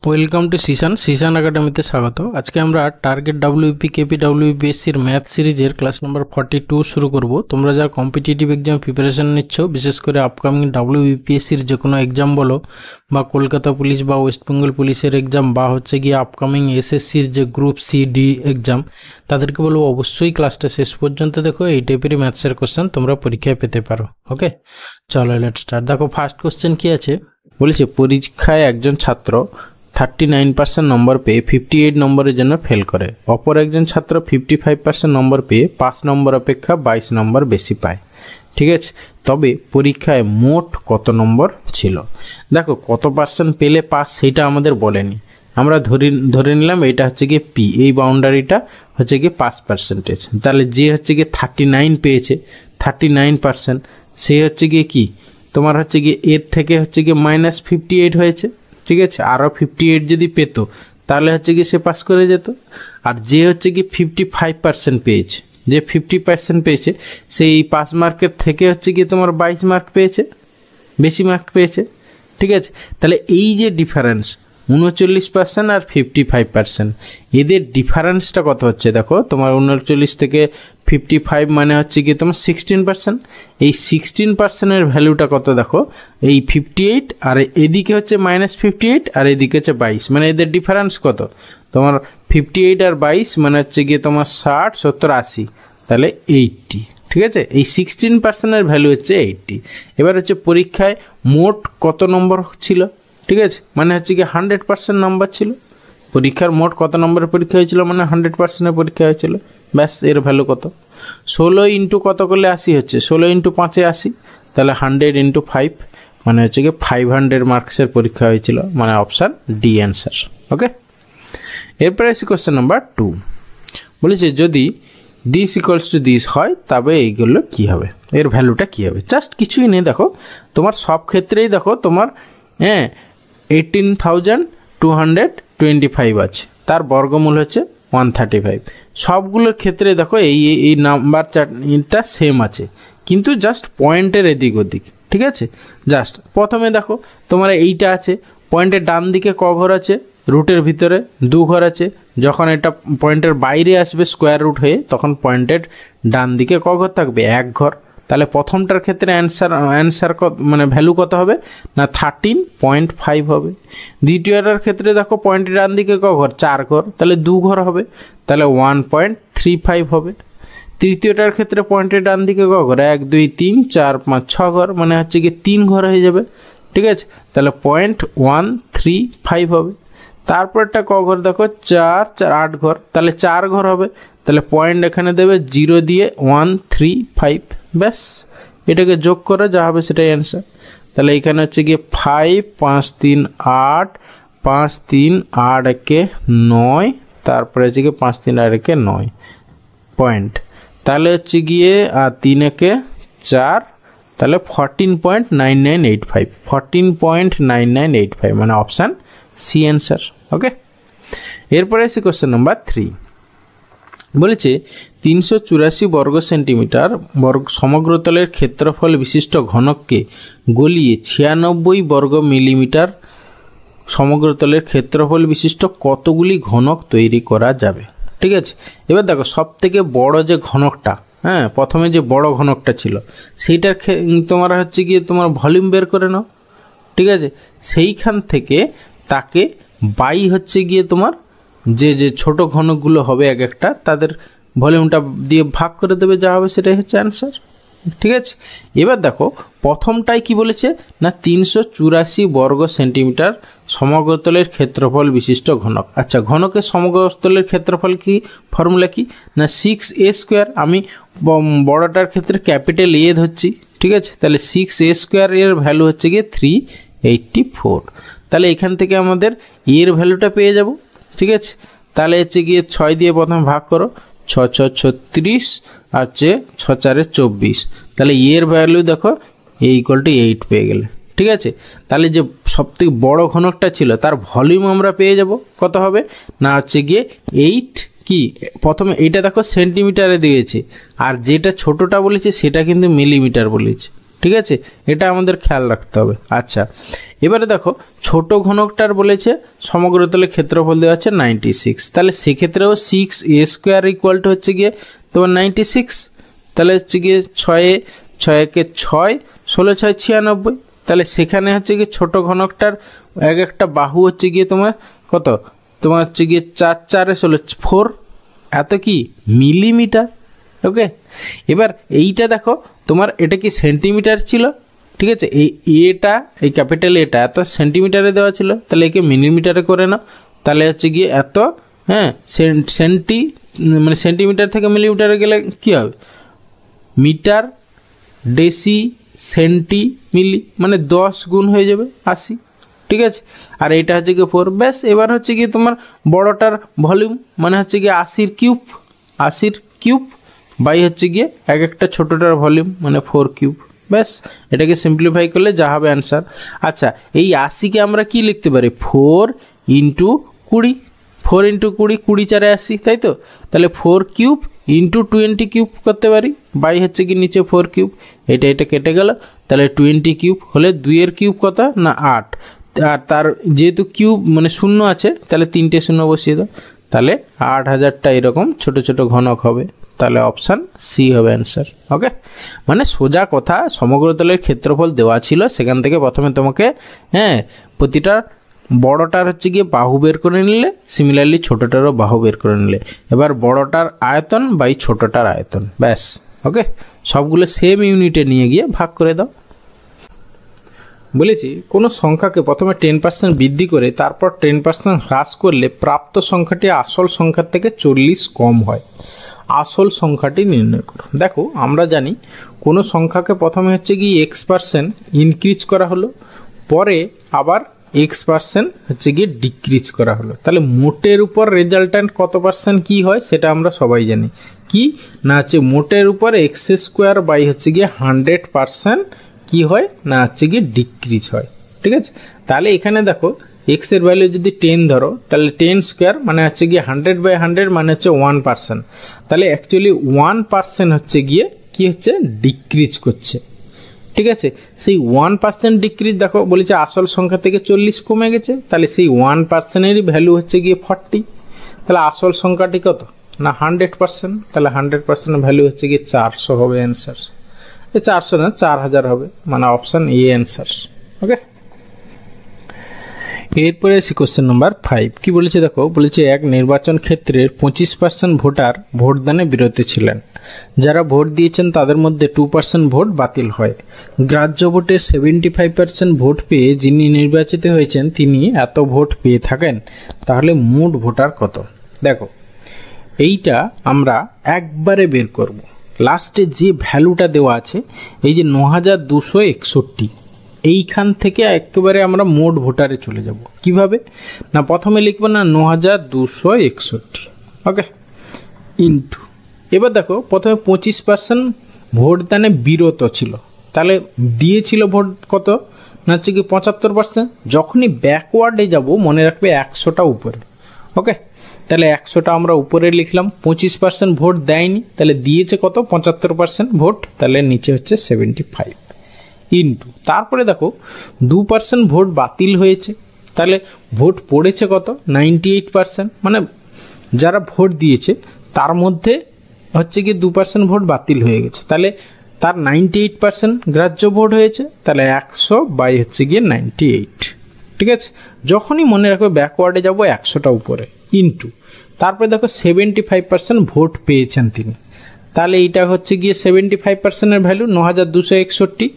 Welcome to Xishan একাডেমিতে স্বাগত। আজকে আমরা টার্গেট ডাব্লিউপি কেপি ডাব্লিউপিএসসির ম্যাথ সিরিজের ক্লাস নাম্বার 42 শুরু করব। তোমরা যারা কম্পিটিটিভ এক্সাম প্রিপারেশন নিচ্ছ, বিশেষ করে আপকামিং ডাব্লিউপিএসসির যে কোনো এক্সাম বলো বা কলকাতা পুলিশ বা ওয়েস্ট বেঙ্গল পুলিশের এক্সাম বা হচ্ছে গিয়ে আপকামিং এসএসসির যে গ্রুপ সি ডি এক্সাম, তাদেরকে বলবো অবশ্যই ক্লাসটা শেষ পর্যন্ত দেখো। এই টাইপেরই ম্যাথসের কোশ্চেন তোমরা পরীক্ষায় পেতে পারো। ওকে, চলো লেটস স্টার্ট। দেখো ফার্স্ট কোশ্চেন কি আছে, বলেছে পরীক্ষায় একজন ছাত্র 39% নম্বর পেয়ে 58 নম্বরের জন্য ফেল করে, অপর একজন ছাত্র 55% নম্বর পেয়ে 5 নম্বর অপেক্ষা 22 নম্বর বেশি পায়। ঠিক আছে, তবে পরীক্ষায় মোট কত নম্বর ছিল? দেখো কত পার্সেন্ট পেলে পাস সেটা আমাদের বলেনি, আমরা ধরে নিলাম এটা হচ্ছে গিয়ে পি, এই বাউন্ডারিটা হচ্ছে গিয়ে 5%। তাহলে যে হচ্ছে গিয়ে 39 পেয়েছে 39%, সে হচ্ছে গিয়ে কি তোমার হচ্ছে গিয়ে এর থেকে হচ্ছে গিয়ে -58 হয়েছে। ঠিক আছে, আরও 58 যদি পেতো তাহলে হচ্ছে কি সে পাস করে যেত। আর যে হচ্ছে কি 55% পেয়েছে, যে 50% পেয়েছে সেই 5 মার্কের থেকে হচ্ছে কি তোমার 22 মার্ক পেয়েছে, বেশি মার্ক পেয়েছে। ঠিক আছে, তাহলে এই যে ডিফারেন্স 39% আর 55%, এদের ডিফারেন্সটা কত হচ্ছে দেখো। তোমার 39 থেকে 55 মানে হচ্ছে কি তোমার 16%। এই 16%-এর ভ্যালুটা কত দেখো, এই 58 আর এদিকে হচ্ছে -58 আর এদিকে হচ্ছে 22, মানে এদের ডিফারেন্স কত তোমার 58 আর 22 মানে হচ্ছে গিয়ে তোমার 60, 70, 80, তাহলে 80। ঠিক আছে, এই 16%-এর ভ্যালু হচ্ছে 80। এবার হচ্ছে পরীক্ষায় মোট কত নম্বর ছিল? ঠিক আছে, মানে হচ্ছে কি 100% নাম্বার ছিল। পরীক্ষার মোট কত নম্বরের পরীক্ষা হয়েছিল, মানে 100%-এর পরীক্ষা হয়েছিল। ব্যাস, এর ভ্যালু কত? 16 ইন্টু কত করলে 80 হচ্ছে, 16 ইন্টু 5 80, তাহলে 100 ইন্টু 5 মানে হচ্ছে কি 500 মার্কসের পরীক্ষা হয়েছিল, মানে অপশান ডি অ্যান্সার। ওকে, এরপরে আসি কোশ্চেন নাম্বার 2। বলেছে যদি দিস ইকুয়ালস টু দিস হয় তবে এইগুলো কী হবে, এর ভ্যালুটা কী হবে? জাস্ট কিছুই নেই, দেখো তোমার সব ক্ষেত্রেই দেখো তোমার 18,225 আছে, তার বর্গমূল হচ্ছে 135। সবগুলোর ক্ষেত্রে দেখো এই নাম্বার চারটা সেম আছে, কিন্তু জাস্ট পয়েন্টের এদিক ওদিক। ঠিক আছে, জাস্ট প্রথমে দেখো তোমার এইটা আছে, পয়েন্টের ডান দিকে ক ঘর আছে, রুটের ভিতরে 2 ঘর আছে। যখন এটা পয়েন্টের বাইরে আসবে স্কোয়ার রুট হয়ে, তখন পয়েন্টের ডান দিকে ক ঘর থাকবে, 1 ঘর। তাহলে প্রথমটার ক্ষেত্রে অ্যান্সার কত, মানে ভ্যালু কত হবে না 13.5 হবে। দ্বিতীয়টার ক্ষেত্রে দেখো পয়েন্টের ডান দিকে ক ঘর, 4 ঘর, তাহলে 2 ঘর হবে, তাহলে 1.35 হবে। তৃতীয়টার ক্ষেত্রে পয়েন্টের ডান দিকে ক ঘর, 1 2 3 4 5 6 ঘর, মানে হচ্ছে কি 3 ঘর হয়ে যাবে। ঠিক আছে, তাহলে 0.135 হবে। তারপরটা ক ঘর দেখো, 4 4 8 ঘর, তাহলে 4 ঘর হবে। তাহলে পয়েন্ট এখানে দেবে 0 দিয়ে 135। ব্যাস, এটাকে যোগ করে যা হবে সেটাই অ্যান্সার। তাহলে এখানে হচ্ছে গিয়ে 5 5 3 8 5 3 8 একে 9, তারপরে হচ্ছে গিয়ে 5 3 8 একে 9 পয়েন্ট, তাহলে হচ্ছে গিয়ে 3 একে 4, তাহলে 14.9985, 14.9985 মানে অপশান সি অ্যান্সার। ওকে, এরপরে আসি কোশ্চেন নাম্বার 3। বলেছে 384 বর্গ সেন্টিমিটার সমগ্রতলের ক্ষেত্রফল বিশিষ্ট ঘনককে গলিয়ে 96 বর্গ মিলিমিটার সমগ্রতলের ক্ষেত্রফল বিশিষ্ট কতগুলি ঘনক তৈরি করা যাবে? ঠিক আছে, এবার দেখো সব থেকে বড় যে ঘনকটা, প্রথমে যে বড় ঘনকটা ছিল সেইটার তোমার হচ্ছে গিয়ে তোমার ভলিউম বের করে নাও। ঠিক আছে, সেইখান থেকে তাকে বাই হচ্ছে গিয়ে তোমার যে ছোট ঘনকগুলো হবে এক একটা, তাদের ভলিউমটা দিয়ে ভাগ করে দেবে, যা হবে সেটাই হচ্ছে অ্যান্সার। ঠিক আছে, এবার দেখো প্রথমটাই কি বলেছে না 384 বর্গ সেন্টিমিটার সমগ্রতলের ক্ষেত্রফল বিশিষ্ট ঘনক। আচ্ছা, ঘনকের সমগ্রতলের ক্ষেত্রফল কি ফর্মুলা কি না 6a²। আমি বড়টার ক্ষেত্রে ক্যাপিটাল এ ধরছি। ঠিক আছে, তাহলে 6a² এর ভ্যালু হচ্ছে গিয়ে 384। তাহলে এখান থেকে আমাদের এর ভ্যালুটা পেয়ে যাব। ঠিক আছে, তাহলে হচ্ছে গিয়ে 6 দিয়ে প্রথমে ভাগ করো, 6 6 36 আর হচ্ছে 6 4 24, তাহলে এর ভ্যালু দেখো = 8 পেয়ে গেলে। ঠিক আছে, তাহলে যে সবথেকে বড় ঘনকটা ছিল তার ভলিউম আমরা পেয়ে যাব, কত হবে না হচ্ছে গিয়ে 8 কি প্রথমে এইটা দেখো সেন্টিমিটারে দিয়েছে, আর যেটা ছোটটা বলেছে সেটা কিন্তু মিলিমিটার বলেছে। ঠিক আছে, এটা আমাদের খেয়াল রাখতে হবে। আচ্ছা, এবারে দেখো ছোট ঘনকটার বলেছে সমগ্রতলের ক্ষেত্রফল দেওয়া আছে 96, তাহলে সেক্ষেত্রেও 6a² ইকুয়াল টু হচ্ছে গিয়ে তোমার 96, তাহলে হচ্ছে গিয়ে 6 একে 6, 16 6 96, তাহলে সেখানে হচ্ছে গিয়ে ছোট ঘনকটার এক একটা বাহু হচ্ছে গিয়ে তোমার কত, তোমার হচ্ছে গিয়ে 4 4 16 4, এত কি মিলিমিটার। ওকে, এবার এইটা দেখো তোমার এটা কি সেন্টিমিটার ছিল, ঠিক আছে, এই এটা এই ক্যাপিটাল এটা এত সেন্টিমিটারে দেওয়া ছিল, তাহলে একে মিলিমিটারে করে নাও, তাহলে হচ্ছে গিয়ে এত, হ্যাঁ সেন্টি মানে সেন্টিমিটার থেকে মিলিমিটারে গেলে কি হবে, মিটার ডেসি সেন্টি মিলি, মানে 10 গুণ হয়ে যাবে 80, ঠিক আছে। আর এইটা হচ্ছে গিয়ে 4, ব্যাস। এবার হচ্ছে গিয়ে তোমার বড়টার ভলিউম মানে হচ্ছে গিয়ে 80 কিউব বাই হচ্ছে গিয়ে এক একটা ছোটোটার ভলিউম মানে 4 কিউব, ব্যাস। এটাকে সিম্পলিফাই করলে যা হবে অ্যান্সার। আচ্ছা, এই 80কে আমরা কি লিখতে পারি, 4 ইন্টু 20, 4 ইন্টু 20, 20 4 80, তাই তো, তাহলে 4 কিউব ইন্টু 20 কিউব করতে পারি, বাই হচ্ছে কি নিচে 4 কিউব, এটা কেটে গেল, তাহলে 20 কিউব হলে 2 কিউব কত না 8, আর তার যেহেতু কিউব মানে শূন্য আছে তাহলে 3টে শূন্য বসিয়ে দাও, তাহলে 8000টা এরকম ছোট ছোট ঘনক হবে, তাহলে অপশান সি হবে অ্যান্সার। ওকে, মানে সোজা কথা, সমগ্রতলের ক্ষেত্রফল দেওয়া ছিল, সেখান থেকে প্রথমে তোমাকে প্রতিটা বড়টার হচ্ছে গিয়ে বাহু বের করে নিলে, সিমিলারলি ছোটোটারও বাহু বের করে নিলে, এবার বড়টার আয়তন বাই ছোটোটার আয়তন, ব্যাস। ওকে, সবগুলো সেম ইউনিটে নিয়ে গিয়ে ভাগ করে দাও। বলেছি কোনো সংখ্যাকে প্রথমে 10% বৃদ্ধি করে তারপর 10% হ্রাস করলে প্রাপ্ত সংখ্যাটি আসল সংখ্যার থেকে 40 কম হয়। আসল সংখ্যাটি নির্ণয় করো। দেখো আমরা জানি কোনো সংখ্যাকে প্রথমে হচ্ছে কি x% ইনক্রিজ করা হলো, পরে আবার x% হচ্ছে গিয়ে ডিক্রিজ করা হলো, তাহলে মোটের উপর রেজাল্ট্যান্ট কত পার্সেন্ট কী হয় সেটা আমরা সবাই জানি, কি না হচ্ছে মোটের উপর x² বাই হচ্ছে গিয়ে 100% কি হয় না হচ্ছে গিয়ে ডিক্রিজ হয়, ঠিক আছে। তাহলে এখানে দেখো এক্স এর ভ্যালু যদি 10 ধরো, তাহলে 10² মানে হচ্ছে গিয়ে 100/100 মানে হচ্ছে 1%, তাহলে অ্যাকচুয়ালি 1% হচ্ছে গিয়ে কি হচ্ছে ডিক্রিজ করছে, ঠিক আছে। সেই 1% ডিক্রিজ দেখো বলেছে আসল সংখ্যা থেকে 40 কমে গেছে, তাহলে সেই 1%-এরই ভ্যালু হচ্ছে গিয়ে 40, তাহলে আসল সংখ্যাটি কত না 100%, তাহলে 100% ভ্যালু হচ্ছে গিয়ে 400 হবে অ্যান্সার। 400 না 4000 হবে, মানে অপশান এ অ্যান্সার। ওকে, এরপরে আসি কোশ্চেন নাম্বার 5। কি বলেছে দেখো, বলেছে এক নির্বাচন ক্ষেত্রের 25% ভোটার ভোটদানে বিরত ছিলেন, যারা ভোট দিয়েছেন তাদের মধ্যে 2% ভোট বাতিল হয়। গ্রাহ্য ভোটে 75% ভোট পেয়ে যিনি নির্বাচিত হয়েছেন তিনি এত ভোট পেয়ে থাকেন, তাহলে মোট ভোটার কত। দেখো এইটা আমরা একবারে বের করব, লাস্টে যে ভ্যালুটা দেওয়া আছে এই যে 9261, এইখান থেকে একেবারে আমরা মোট ভোটারে চলে যাব। কিভাবে না, প্রথমে লিখব না 9261, ওকে, ইন্টু, এবার দেখো প্রথমে 25% ভোটদানে বিরত ছিল, তাহলে দিয়েছিল ভোট কত না হচ্ছে কি 75%। যখনই ব্যাকওয়ার্ডে যাব মনে রাখবে 100টা উপরে, ওকে, তাহলে 100টা আমরা উপরে লিখলাম, 25% ভোট দেয়নি, তাহলে দিয়েছে কত 75% ভোট, তাহলে নিচে হচ্ছে 75 ইন্টু, তারপরে দেখো 2% ভোট বাতিল হয়েছে, তাহলে ভোট পড়েছে কত 98%, মানে যারা ভোট দিয়েছে তার মধ্যে হচ্ছে কি 2% ভোট বাতিল হয়ে গেছে, তাহলে তার 98% গ্রাহ্য ভোট হয়েছে, তাহলে 100 বাই হচ্ছে গিয়ে 98, ঠিক আছে। যখনই মনে রাখবে ব্যাকওয়ার্ডে যাব 100টা উপরে, ইন্টু, তারপরে দেখো 75% ভোট পেয়েছেন তিনি, তাহলে এইটা হচ্ছে গিয়ে 75%-এর ভ্যালু 9261,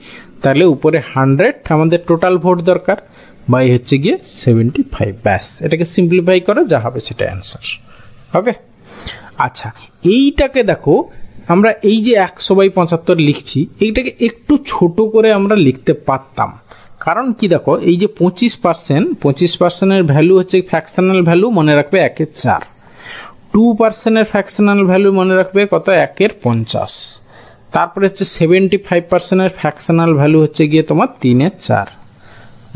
তাহলে উপরে 100 আমাদের টোটাল ভোট দরকার, বাই হচ্ছে গিয়ে 75, ব্যাস। এটাকে সিম্পলিফাই করো, যা হবে সেটা অ্যান্সার। ওকে, আচ্ছা এইটাকে দেখো আমরা এই যে 100/75 লিখছি, এইটাকে একটু ছোট করে আমরা লিখতে পারতাম, কারণ কি দেখো এই যে 25%-এর ভ্যালু হচ্ছে ফ্র্যাকশনাল ভ্যালু, মনে রাখবে 1/4, 2%-এর ফ্র্যাকশনাল ভ্যালু মনে রাখবে কত 1/50, তারপরে হচ্ছে 75%-এর ফ্র্যাকশনাল ভ্যালু হচ্ছে গিয়ে তোমার 3/4।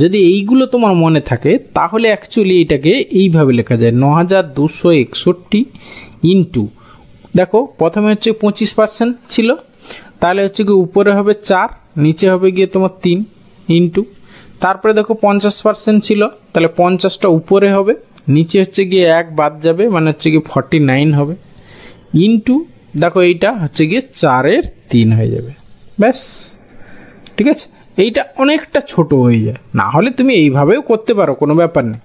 যদি এইগুলো তোমার মনে থাকে তাহলে অ্যাকচুয়ালি এটাকে এইভাবে লেখা যায় 9261 ইন্টু, দেখো প্রথমে হচ্ছে 25% ছিল, তাহলে হচ্ছে কি উপরে হবে 4, নিচে হবে গিয়ে তোমার 3 ইন্টু, তারপরে দেখো 50% ছিল, তাহলে 50টা উপরে হবে, নিচে হচ্ছে গিয়ে 1 বাদ যাবে, মানে হচ্ছে গিয়ে 49 হবে, ইন্টু দেখো এইটা হচ্ছে গিয়ে 4-এর 3 হয়ে যাবে, ব্যাস। ঠিক আছে, এইটা অনেকটা ছোট হয়ে যায়, না হলে তুমি এইভাবেও করতে পারো, কোনো ব্যাপার নেই,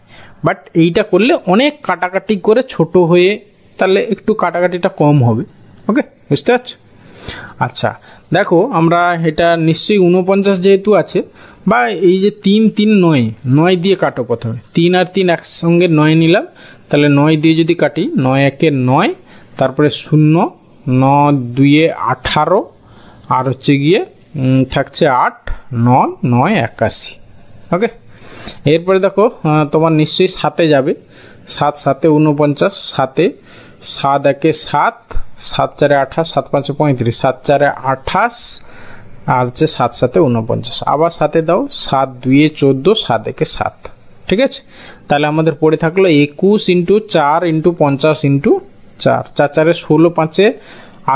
বাট এইটা করলে অনেক কাটাকাটি করে ছোট হয়ে তাহলে একটু কাটাকাটিটা কম হবে। ওকে, বুঝতে পারছো? আচ্ছা দেখো, আমরা এটা নিশ্চয়ই 49 যেহেতু আছে, বা এই যে 3 3 9 9 দিয়ে কাটো, প্রথমে 3 আর 3 একসঙ্গে 9 নিলাম, তাহলে 9 দিয়ে যদি কাটি, 9 একে 9, তারপরে 0, 9 2 18, আর হচ্ছে গিয়ে থাকছে 8, 9 9 81। ওকে, এরপরে দেখো তোমার নিশ্চয়ই 7-এ যাবে, 7 7 49, 7-এ 7 একে 7, 7 4 28, 7 5 35, 7 4 28, আর হচ্ছে 7 7 49, আবার 7-এ দাও, 7 2 14, 7 একে 7। ঠিক আছে, তাহলে আমাদের পড়ে থাকলো 21 ইন্টু 4 ইন্টু 50 ইন্টু 4, 4 4 16, 5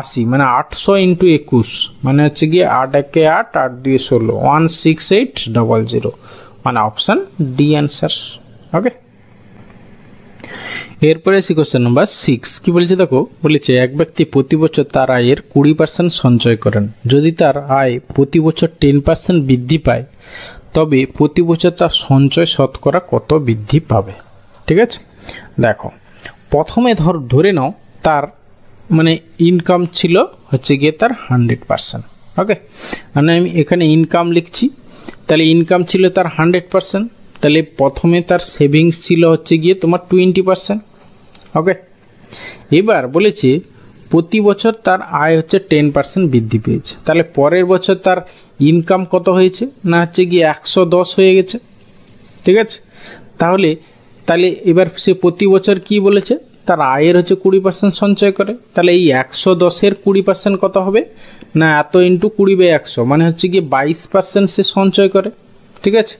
80, মানে 800 ইন্টু 21, মানে হচ্ছে গিয়ে 8 একে 8, 8 2 16, 16800, মানে অপশান ডি অ্যান্সার। ওকে, এরপরে আসি কোশ্চেন নাম্বার 6। কি বলেছে দেখো, বলেছে এক ব্যক্তি প্রতি বছর তার আয়ের 20% সঞ্চয় করেন, যদি তার আয় প্রতি বছর 10% বৃদ্ধি পায়, তবে প্রতি বছর তার সঞ্চয় শতকরা কত বৃদ্ধি পাবে? ঠিক আছে, দেখো প্রথমে ধরে নাও তার মানে ইনকাম ছিল হচ্ছে গিয়ে তার 100%। ওকে, মানে আমি এখানে ইনকাম লিখছি, তাহলে ইনকাম ছিল তার 100%, তাহলে প্রথমে তার সেভিংস ছিল হচ্ছে গিয়ে তোমার 20%। ওকে, এবার বলেছে প্রতি বছর তার আয় হচ্ছে 10% বৃদ্ধি পেয়েছে, তাহলে পরের বছর তার ইনকাম কত হয়েছে, না হচ্ছে গিয়ে 110 হয়ে গেছে। ঠিক আছে, তাহলে এবার সে প্রতি বছর কি বলেছে, তার আয়ের হচ্ছে 20% সঞ্চয় করে, তাহলে এই 110-এর 20% কত হবে, না এত ইন্টু 20/100, মানে হচ্ছে গিয়ে 22% সে সঞ্চয় করে। ঠিক আছে,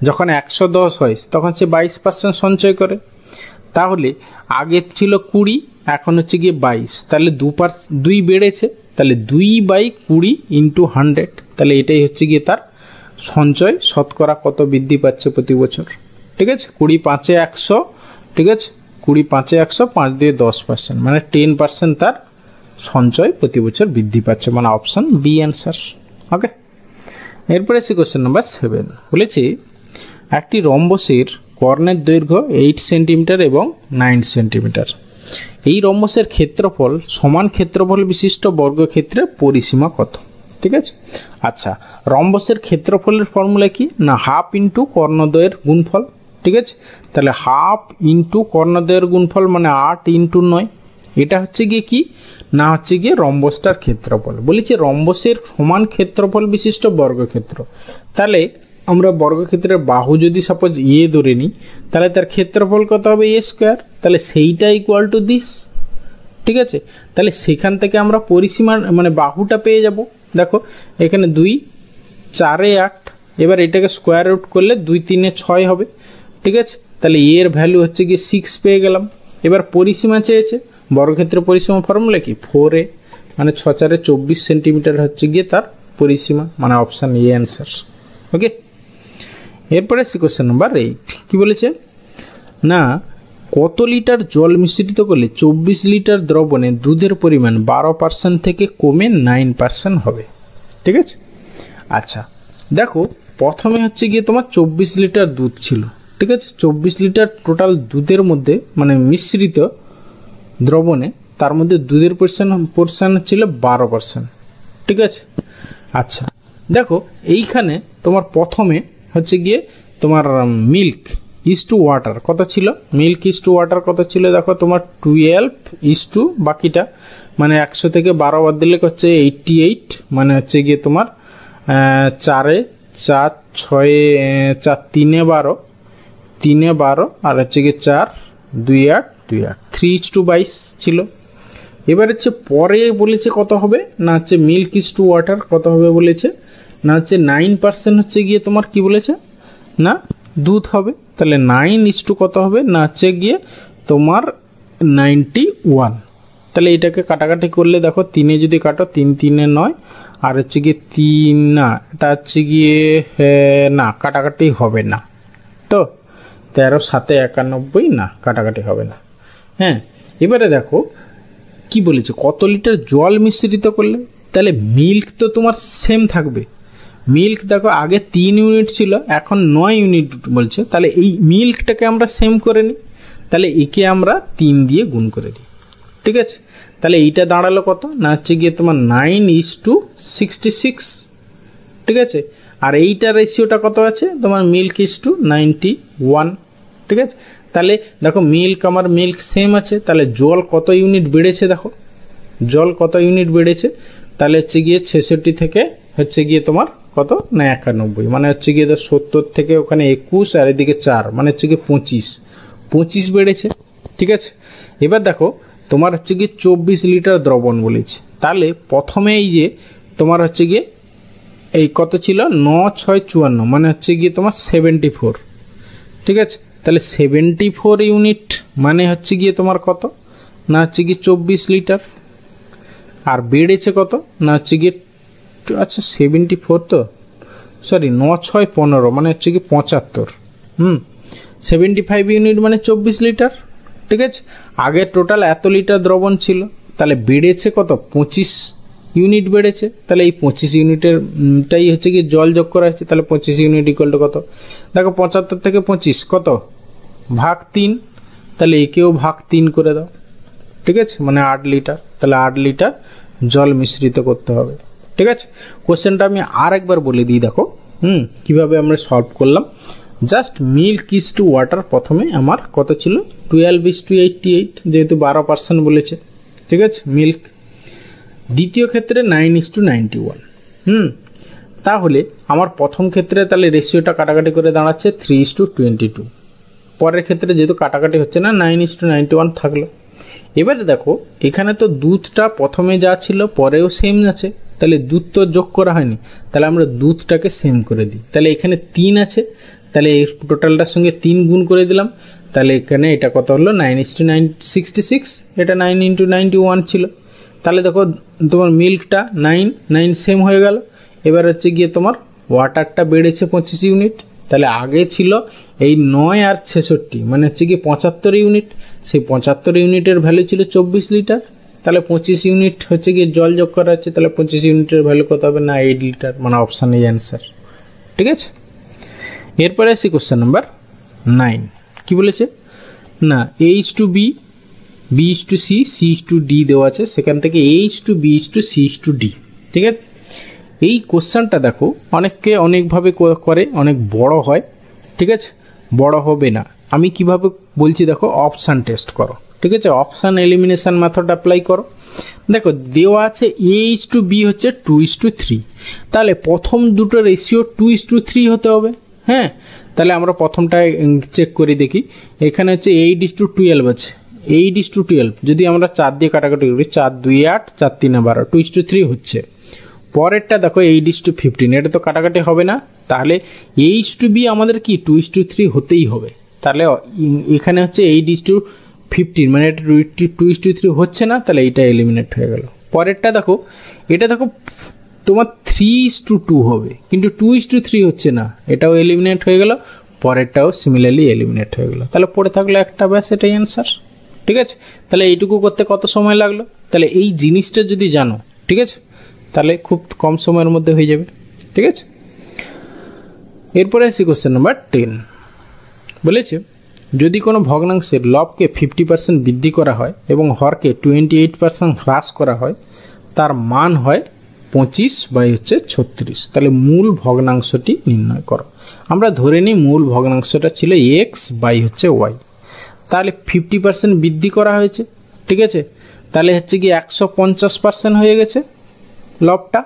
যখন 110 হয় তখন সে 22% সঞ্চয় করে, তাহলে আগে ছিল 20, এখন হচ্ছে গিয়ে 22, তাহলে 2 বেড়েছে, তাহলে 2/20 ইন্টু 100, তাহলে এটাই হচ্ছে গিয়ে তার সঞ্চয় শতকরা কত বৃদ্ধি পাচ্ছে প্রতি বছর। ঠিক আছে, 20 5 100, ঠিক আছে, 20 5 100, 5 দিয়ে 10%, মানে 10% তার সঞ্চয় প্রতি বছর বৃদ্ধি পাচ্ছে, মানে অপশান বি অ্যান্সার। ওকে, এরপরে সে কোশ্চেন নাম্বার 7 বলেছে একটি রম্বসের কর্ণের দৈর্ঘ্য 8 সেন্টিমিটার এবং 9 সেন্টিমিটার, এই রম্বসের ক্ষেত্রফল সমান ক্ষেত্রফল বিশিষ্ট বর্গক্ষেত্রের পরিসীমা কত? ঠিক আছে, আচ্ছা রম্বসের ক্ষেত্রফলের ফর্মুলা কি, না হাফ ইন্টু কর্ণদ্বয়ের গুণফল। ঠিক আছে, তাহলে হাফ ইন্টু কর্ণদ্বয়ের গুণফল মানে 8 ইন্টু 9, এটা হচ্ছে গিয়ে কি, না হচ্ছে গিয়ে রম্বসটার ক্ষেত্রফল। বলেছি রম্বসের সমান ক্ষেত্রফল বিশিষ্ট বর্গক্ষেত্র, তাহলে আমরা বর্গক্ষেত্রের বাহু যদি সাপোজ এ ধরে নিই, তাহলে তার ক্ষেত্রফল কত হবে, এ স্কোয়ার, তাহলে সেইটা ইকুয়াল টু দিস। ঠিক আছে, তাহলে সেখান থেকে আমরা পরিসীমা মানে বাহুটা পেয়ে যাব। দেখো এখানে 2 4 8, এবার এটাকে স্কোয়ার রুট করলে 2 3 6 হবে। ঠিক আছে, তাহলে এর ভ্যালু হচ্ছে গিয়ে 6 পেয়ে গেলাম। এবার পরিসীমা চেয়েছে, বর্গক্ষেত্রের পরিসীমা ফর্মুলা কি 4a, মানে 6 4 24 সেন্টিমিটার হচ্ছে গিয়ে তার পরিসীমা, মানে অপশান এ অ্যান্সার। ওকে, এরপরে কোশ্চেন নাম্বার 8 কি বলেছে, না কত লিটার জল মিশ্রিত করলে 24 লিটার দ্রবণে দুধের পরিমাণ 12% থেকে কমে 9% হবে? ঠিক আছে, আচ্ছা দেখো প্রথমে হচ্ছে গিয়ে তোমার 24 লিটার দুধ ছিল। ঠিক আছে, 24 লিটার টোটাল দুধের মধ্যে মানে মিশ্রিত দ্রবণে, তার মধ্যে দুধের পোর্শন ছিল 12%। ঠিক আছে, আচ্ছা দেখো এইখানে তোমার প্রথমে হচ্ছে গিয়ে তোমার মিল্ক ইজ টু ওয়াটার কত ছিল, মিল্ক ইজ টু ওয়াটার কত ছিল, দেখো তোমার 12 ইজ টু বাকিটা, মানে 100 থেকে 12 বাদ দিলে হচ্ছে 88, মানে হচ্ছে গিয়ে তোমার 4 4 6 4 3 12 3 12, আর হচ্ছে গিয়ে 4 2 8 2 8, 3 ইজ টু 22 ছিল। এবার হচ্ছে পরে বলেছে কত হবে, না হচ্ছে মিল্ক ইজ টু ওয়াটার কত হবে বলেছে, না হচ্ছে 9% হচ্ছে গিয়ে তোমার কি বলেছে, না দুধ হবে, তাহলে 9 ইজ টু কত হবে, না হচ্ছে গিয়ে তোমার 91। তাহলে এটাকে কাটাকাটি করলে দেখো 3 যদি কাটো 3 3 9 আর হচ্ছে গিয়ে 3 না এটা হচ্ছে গিয়ে না কাটাকাটি হবে না তো 13 7 91 না কাটাকাটি হবে না। হ্যাঁ এবারে দেখো কি বলেছে কত লিটার জল মিশ্রিত করলে, তাহলে মিল্ক তো তোমার সেম থাকবে। মিল্ক দেখো আগে 3 ইউনিট ছিল এখন 9 ইউনিট বলছে, তাহলে এই মিল্কটাকে আমরা সেম করে নিই, তাহলে একে আমরা 3 দিয়ে গুণ করে দিই। ঠিক আছে, তাহলে এইটা দাঁড়ালো কত না হচ্ছে গিয়ে তোমার 9:66। ঠিক আছে, আর এইটার রেশিওটা কত আছে তোমার milk:91। ঠিক আছে, তাহলে দেখো মিল্ক সেম আছে, তাহলে জল কত ইউনিট বেড়েছে, দেখো জল কত ইউনিট বেড়েছে, তাহলে হচ্ছে গিয়ে 66 থেকে হচ্ছে গিয়ে তোমার কত না 91, মানে হচ্ছে গিয়ে 70 থেকে ওখানে 21 আর এদিকে 4 মানে হচ্ছে গিয়ে 25 বেড়েছে। ঠিক আছে, এবার দেখো তোমার হচ্ছে গিয়ে 24 লিটার দ্রবণ বলেছে, তাহলে প্রথমে এই যে তোমার হচ্ছে গিয়ে এই কত ছিল 9 6 54 মানে হচ্ছে গিয়ে তোমার 74। ঠিক আছে, তাহলে 74 ইউনিট মানে হচ্ছে গিয়ে তোমার কত না হচ্ছে গিয়ে 24 লিটার, আর বেড়েছে কত না হচ্ছে গিয়ে আচ্ছা 74 তো সরি 9 6 15 মানে হচ্ছে গিয়ে 75। 75 ইউনিট মানে 24 লিটার। ঠিক আছে, আগে টোটাল এত লিটার দ্রবণ ছিল, তাহলে বেড়েছে কত 25 ইউনিট বেড়েছে, তাহলে এই 25 ইউনিটেরটাই হচ্ছে কি জল যোগ করা হচ্ছে, তাহলে 25 ইউনিট ইকুয়াল টু কত দেখো 75 থেকে 25 কত ভাগ 3, তাহলে একেও ভাগ 3 করে দাও। ঠিক আছে, মানে 8 লিটার, তাহলে 8 লিটার জল মিশ্রিত করতে হবে। ঠিক আছে, কোশ্চেনটা আমি আর একবার বলে দিই, দেখো কিভাবে আমরা সলভ করলাম। জাস্ট milk:ওয়াটার প্রথমে আমার কত ছিল 12:88 যেহেতু 12% বলেছে। ঠিক আছে, মিল্ক। দ্বিতীয় ক্ষেত্রে 9:91। তাহলে আমার প্রথম ক্ষেত্রে তাহলে রেশিওটা কাটাকাটি করে দাঁড়াচ্ছে 3:22। পরের ক্ষেত্রে যেহেতু কাটাকাটি হচ্ছে না 9:91 থাকলো। এবারে দেখো এখানে তো দুধটা প্রথমে যা ছিল পরেও সেম আছে, তাহলে দুধ তো যোগ করা হয়নি, তাহলে আমরা দুধটাকে সেম করে দিই। তাহলে এখানে 3 আছে, তাহলে এই টোটালটার সঙ্গে 3 গুণ করে দিলাম, তাহলে এখানে এটা কত হলো 9:66, এটা 9 × 91 ছিল। তাহলে দেখো তোমার মিল্কটা 9 সেম হয়ে গেল। এবার হচ্ছে গিয়ে তোমার ওয়াটারটা বেড়েছে 25 ইউনিট, তাহলে আগে ছিল এই 9 আর 66 মানে হচ্ছে গিয়ে 75 ইউনিট, সেই 75 ইউনিটের ভ্যালু ছিল 24 লিটার, তাহলে 25 ইউনিট হচ্ছে গিয়ে জল যোগ করা হচ্ছে, তাহলে 25 ইউনিটের ভ্যালু কত হবে না 8 লিটার, মানে অপশান এই অ্যান্সার। ঠিক আছে, এরপরে আসি কোশ্চেন নাম্বার 9। কি বলেছে না H2B B:C C:D দেওয়া আছে, সেখান থেকে H2B C:D। ঠিক আছে, এই কোশ্চেনটা দেখো অনেককে অনেকভাবে করে, অনেক বড় হয়। ঠিক আছে, বড় হবে না, আমি কিভাবে বলছি দেখো অপশান টেস্ট করো। ঠিক আছে, অপশান এলিমিনেশন মেথড অ্যাপ্লাই করো। দেখো দেওয়া আছে H2B হচ্ছে 2:3, তাহলে প্রথম দুটো রেশিও 2:3 হতে হবে। হ্যাঁ, তাহলে আমরা প্রথমটা চেক করে দেখি, এখানে হচ্ছে 8:12 আছে, 8:12 যদি আমরা 4 দিয়ে কাটাকাটি করি 4 2 8 4 3 12 2:3 হচ্ছে। পরেরটা দেখো 8:15, এটা তো কাটাকাটি হবে না, তাহলে H2B আমাদের কি 2:3 হতেই হবে। তাহলে এখানে হচ্ছে 8:15 মানে এটা 2:3 হচ্ছে না, তাহলে এইটা এলিমিনেট হয়ে গেল। পরেরটা দেখো, এটা দেখো তোমার 3:2 হবে, কিন্তু 2:3 হচ্ছে না, এটাও এলিমিনেট হয়ে গেল, পরেরটাও সিমিলারলি এলিমিনেট হয়ে গেল। তাহলে পড়ে থাকলো একটা, ব্যাস এটাই অ্যান্সার। ঠিক আছে, তাহলে এইটুকু করতে কত সময় লাগলো, তাহলে এই জিনিসটা যদি জানো ঠিক আছে তাহলে খুব কম সময়ের মধ্যে হয়ে যাবে। ঠিক আছে, এরপরে আসি কোশ্চেন নাম্বার 10। বলেছে যদি কোনো ভগ্নাংশের লবকে 50% বৃদ্ধি করা হয় এবং হরকে 28% হ্রাস করা হয়, তার মান হয় 25/36। তাহলে মূল ভগ্নাংশটি নির্ণয় করো। আমরা ধরে নিই মূল ভগ্নাংশটা ছিল x/y, তাহলে 50% বৃদ্ধি করা হয়েছে। ঠিক আছে, তাহলে হচ্ছে কি 150% হয়ে গেছে লবটা।